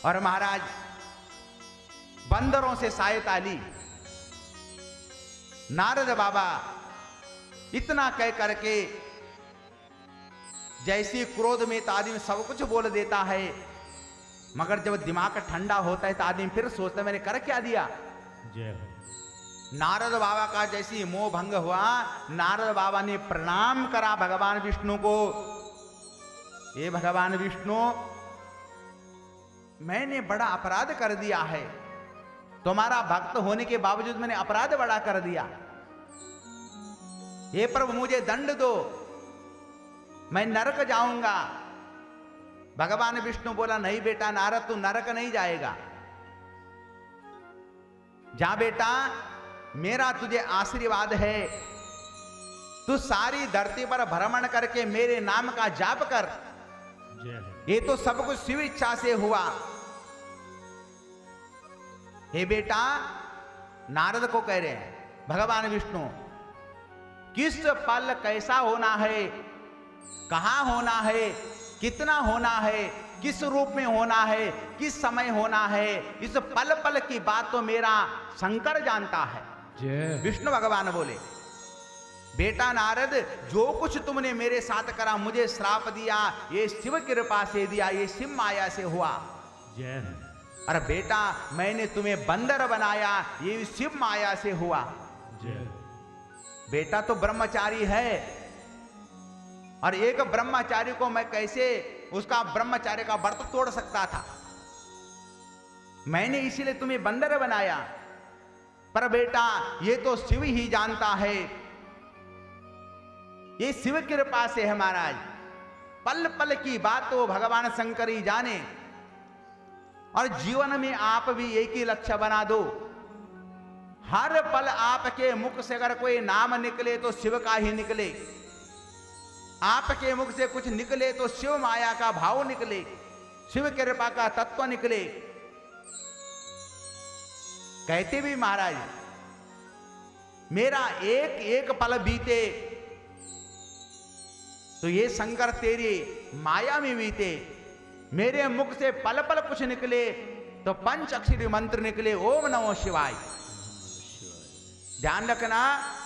और महाराज बंदरों से सहायता ली। नारद बाबा इतना कह करके, जैसे क्रोध में तो आदमी सब कुछ बोल देता है, मगर जब दिमाग ठंडा होता है तो आदमी फिर सोचता है मैंने कर क्या दिया। नारद बाबा का जैसी मोह भंग हुआ, नारद बाबा ने प्रणाम करा भगवान विष्णु को। ये भगवान विष्णु, मैंने बड़ा अपराध कर दिया है, तुम्हारा भक्त होने के बावजूद मैंने अपराध बड़ा कर दिया। हे प्रभु मुझे दंड दो, मैं नरक जाऊंगा। भगवान विष्णु बोला, नहीं बेटा नारद, तू नरक नहीं जाएगा। जा बेटा, मेरा तुझे आशीर्वाद है, तू सारी धरती पर भ्रमण करके मेरे नाम का जाप कर। ये तो सब कुछ शिव इच्छा से हुआ। हे बेटा, नारद को कह रहे हैं भगवान विष्णु, किस पल कैसा होना है, कहां होना है, कितना होना है, किस रूप में होना है, किस समय होना है, इस पल पल की बात तो मेरा शंकर जानता है। विष्णु भगवान बोले, बेटा नारद, जो कुछ तुमने मेरे साथ करा, मुझे श्राप दिया, ये शिव कृपा से दिया, ये शिव माया से हुआ। अरे बेटा, मैंने तुम्हें बंदर बनाया, ये शिव माया से हुआ। बेटा तो ब्रह्मचारी है, और एक ब्रह्मचारी को मैं कैसे उसका ब्रह्मचार्य का व्रत तोड़ सकता था। मैंने इसीलिए तुम्हें बंदर बनाया। पर बेटा, ये तो शिव ही जानता है, ये शिव कृपा से है महाराज। पल पल की बात तो भगवान शंकर ही जाने। और जीवन में आप भी एक ही लक्ष्य बना दो, हर पल आपके मुख से अगर कोई नाम निकले तो शिव का ही निकले, आपके मुख से कुछ निकले तो शिव माया का भाव निकले, शिव कृपा का तत्व निकले। कहते भी महाराज, मेरा एक एक पल बीते तो ये शंकर तेरी माया में बीते। मेरे मुख से पल पल कुछ निकले तो पंच अक्षरी मंत्र निकले, ओम नमो शिवाय। ध्यान रखना,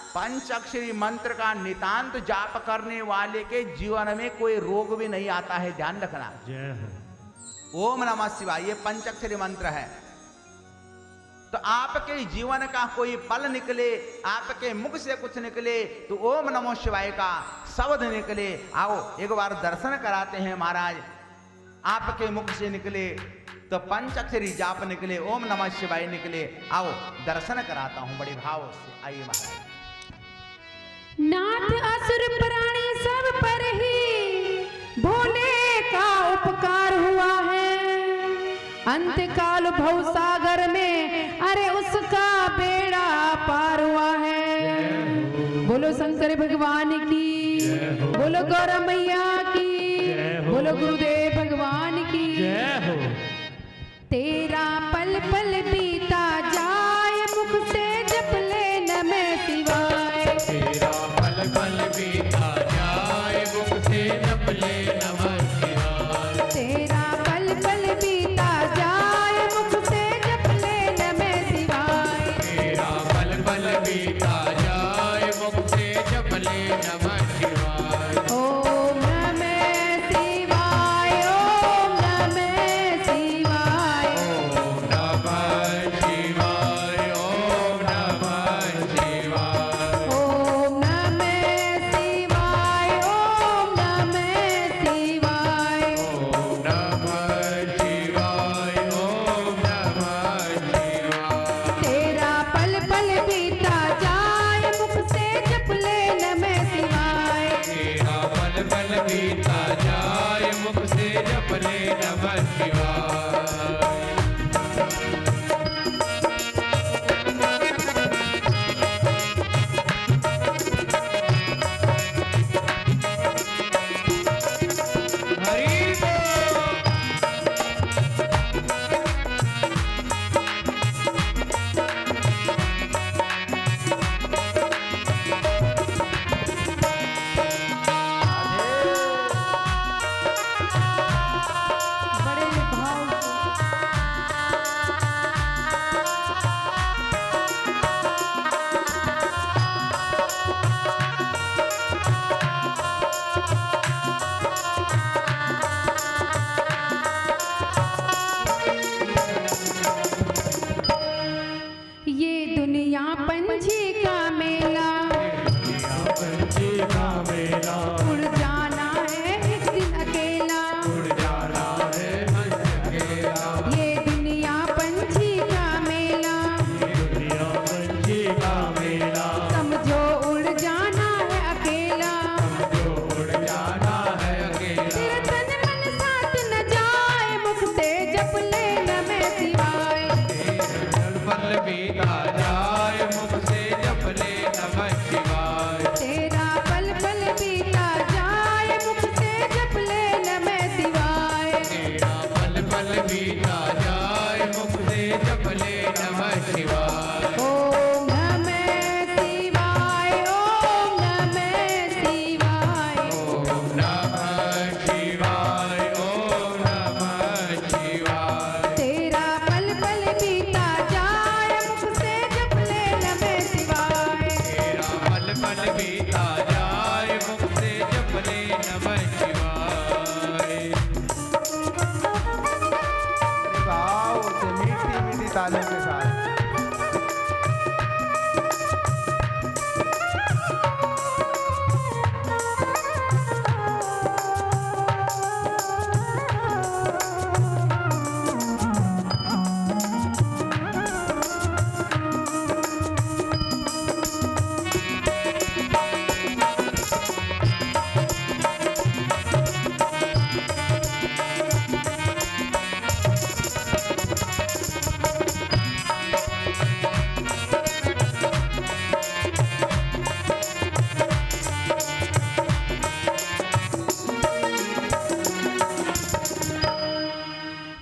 पंच अक्षरी मंत्र का नितांत जाप करने वाले के जीवन में कोई रोग भी नहीं आता है। ध्यान रखना, ओम नमः शिवाय ये पंच अक्षरी मंत्र है। तो आपके जीवन का कोई पल निकले, आपके मुख से कुछ निकले तो ओम नमो शिवाय का शब्द निकले। आओ एक बार दर्शन कराते हैं महाराज। आपके मुख से निकले तो पंचाक्षरी जाप निकले, ओम नमः शिवाय निकले। आओ दर्शन कराता हूं बड़े भाव से। आइए महाराज। नाथ असुर प्राणी सब पर ही भोले का उपकार हुआ है। अंत काल भव सागर में अरे उसका बेड़ा पार हुआ है। बोलो शंकर भगवान की, बोलो गौरा मैया की, बोलो गुरुदेव भगवान की। तेरा पल पल बीता जाए मुख से जप ले नमः शिवाय। तेरा पल पल बीता जाए मुख से जप ले नमः शिवाय। तेरा पल पल बीता जाए मुख से जप ले नमः शिवाय। तेरा पल पल बीता जाए मुख से जप ले नमः शिवाय। ओम नमः शिवाय, ओम नमः शिवाय। ओम नमः शिवाय, ओम नमः शिवाय। ओम नमः शिवाय, ओम नमः शिवाय। ओम नमः शिवाय, ओम नमः शिवाय। तेरा पल पल बीता जाए मुख से जप ले नमः शिवाय। तेरा पल पल बीता जाए मुख से जप ले नमः शिवाय। हरि बोल। बड़े भाव से ये दुनिया पंछी का मेला, पंछी का मेला उड़ जाना है एक दिन अकेला। उड़ जाना है हंस अकेला। ये दुनिया पंछी का मेला, दुनिया पंछी का मेला समझो उड़ जाना है अकेला। जो उड़ जाना है अकेला। तेरा तन मन साथ न जाए मुख से जप ले नमः शिवाय। पल बीता जाए मुख से जप ले नमः शिवाय। तेरा पल पल बीता जाए मुख से जप ले नमः शिवाय। तेरा पल पल बीता जाए मुख से जप ले नमः शिवाय। ओम नमः शिवाय, ओम नमः शिवाय। ओम नमः शिवाय, ओम नमः शिवाय। तेरा पल पल बीता जाए मुख से जप ले नमः शिवाय। तेरा पल पल बीता जाए मुख से जप ले नमः शिवाय। भाव से मीठी मीठी तालों के साथ।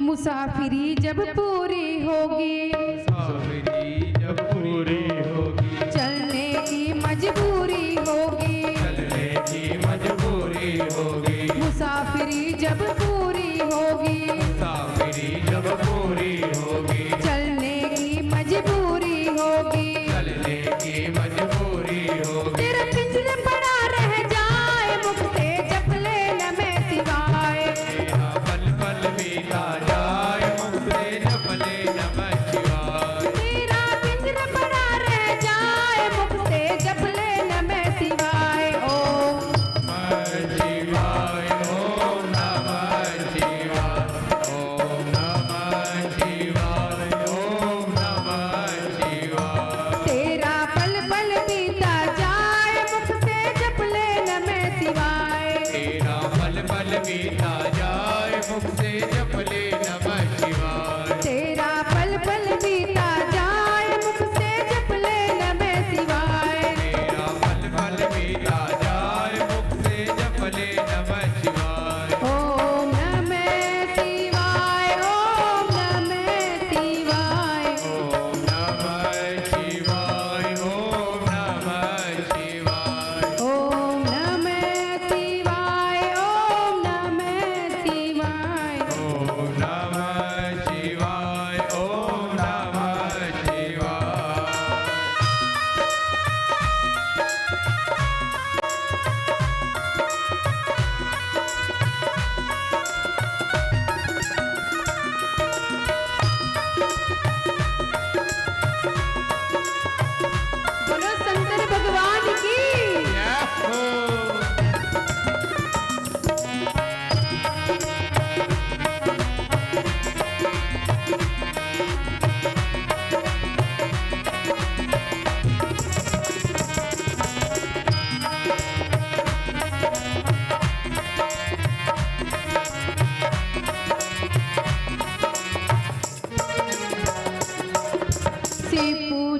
मुसाफिरी जब पूरी होगी, मुसाफिरी जब पूरी होगी, चलने की मजबूरी होगी। चलने की मजबूरी होगी। मुसाफिरी जब पूरी होगी, मुसाफिरी जब पूरी होगी, चलने की मजबूरी होगी। चलने की मजबूरी होगी। तेरा पिंजरे पड़ा रह जाए मुख से जप ले नमः शिवाय। तेरा पल पल बीता जाए मुख से जप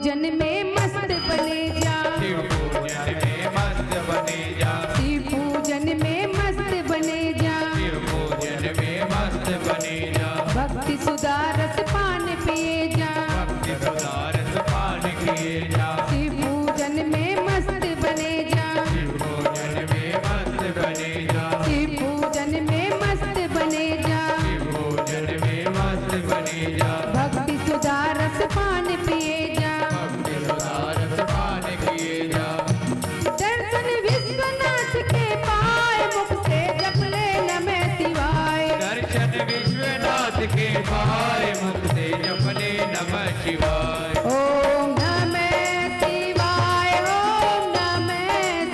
पूजन में मस्त बने जा, शिव पूजन में मस्त बने जा, शिव पूजन में मस्त बने जा, शिव पूजन में मस्त बने जा, भक्ति सुधा रस पान पिए जा, भक्ति सुधारस पान किए जा, शिव पूजन में मस्त बने जा, शिव पूजन में मस्त बने जा, शिव पूजन में मस्त बने जा, शिव पूजन में मस्त बने जा, भक्ति सुधा रस पान पिए जा, भक्ति सुधारस पान किए जा, दर्शन विश्वनाथ के पाए, मुख से जप ले नमः शिवाय, दर्शन विश्वनाथ के पाए, मुख से जपले नमः शिवाय। ओम नमः शिवाय, ओम नमः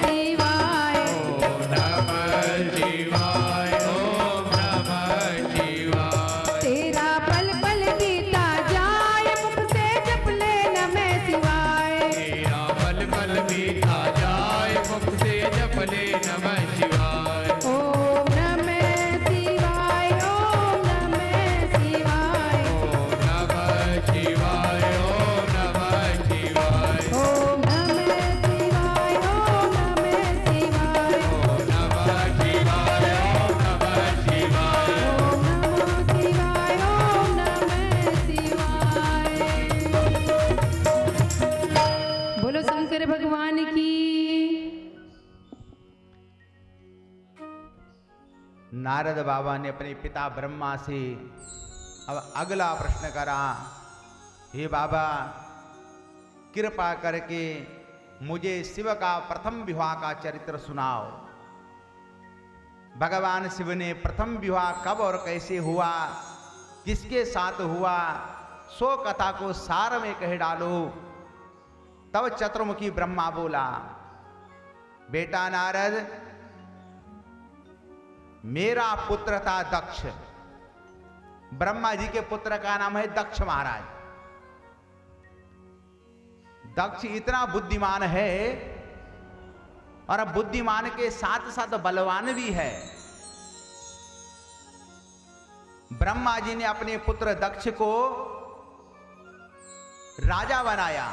शिवाय, ओम नमः शिवाय, ओम नमः शिवाय। तेरा पल पल बीता जाए, मुख से जप ले नमः शिवाय, तेरा पल पल बीता जाए, मुख से जपले नमः शिवाय। ओम नमः शिवाय, ओम नमः शिवाय, ओम नमः शिवाय, ओम नमः शिवाय। ओम नमः शिवाय, ओम नमः शिवाय, ओम नमः शिवाय, ओम नमः शिवाय। ओम नमः शिवाय, ओम नमः शिवाय। बोलो शंकर भगवान की। नारद बाबा ने अपने पिता ब्रह्मा से अब अगला प्रश्न करा, हे बाबा कृपा करके मुझे शिव का प्रथम विवाह का चरित्र सुनाओ। भगवान शिव ने प्रथम विवाह कब और कैसे हुआ, किसके साथ हुआ, सो कथा को सार में कह डालो। तब चतुर्मुखी ब्रह्मा बोला, बेटा नारद, मेरा पुत्र था दक्ष। ब्रह्मा जी के पुत्र का नाम है दक्ष महाराज। दक्ष इतना बुद्धिमान है और अब बुद्धिमान के साथ साथ बलवान भी है। ब्रह्मा जी ने अपने पुत्र दक्ष को राजा बनाया।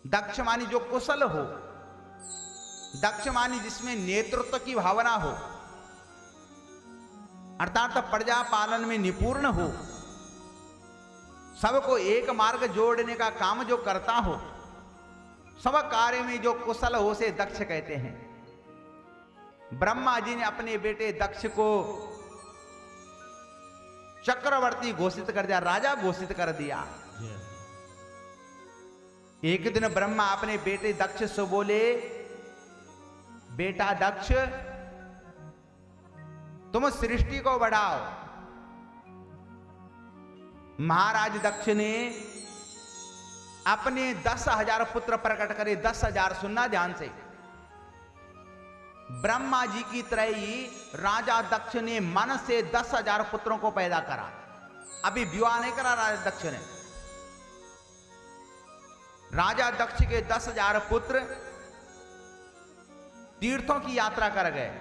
दक्ष मानी जो कुशल हो, दक्ष मानी जिसमें नेतृत्व की भावना हो, अर्थात प्रजा पालन में निपुण हो, सबको एक मार्ग जोड़ने का काम जो करता हो, सब कार्य में जो कुशल हो उसे दक्ष कहते हैं। ब्रह्मा जी ने अपने बेटे दक्ष को चक्रवर्ती घोषित कर दिया, राजा घोषित कर दिया। एक दिन ब्रह्मा अपने बेटे दक्ष से बोले, बेटा दक्ष, तुम सृष्टि को बढ़ाओ। महाराज दक्ष ने अपने 10,000 पुत्र प्रकट करे। 10,000 सुनना ध्यान से। ब्रह्मा जी की तरह ही राजा दक्ष ने मन से 10,000 पुत्रों को पैदा करा। अभी विवाह नहीं करा राजा दक्ष ने। राजा दक्ष के 10,000 पुत्र तीर्थों की यात्रा कर गए।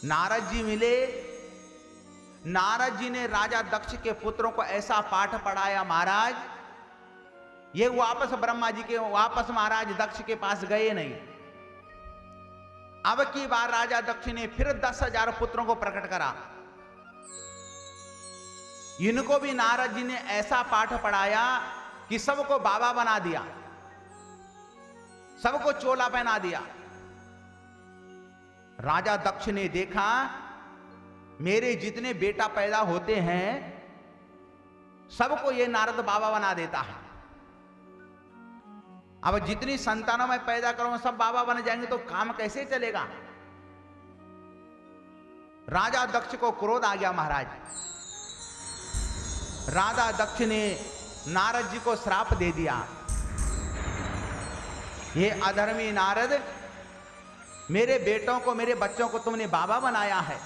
नारद जी मिले। नारद जी ने राजा दक्ष के पुत्रों को ऐसा पाठ पढ़ाया, महाराज ये वापस ब्रह्मा जी के वापस महाराज दक्ष के पास गए नहीं। अब की बार राजा दक्ष ने फिर 10,000 पुत्रों को प्रकट करा। इनको भी नारद जी ने ऐसा पाठ पढ़ाया कि सबको बाबा बना दिया, सबको चोला पहना दिया। राजा दक्ष ने देखा मेरे जितने बेटा पैदा होते हैं सबको ये नारद बाबा बना देता है। अब जितनी संतानों में पैदा करूंगा सब बाबा बन जाएंगे तो काम कैसे चलेगा। राजा दक्ष को क्रोध आ गया महाराज। राजा दक्ष ने नारद जी को श्राप दे दिया, ये अधर्मी नारद, मेरे बेटों को मेरे बच्चों को तुमने बाबा बनाया है।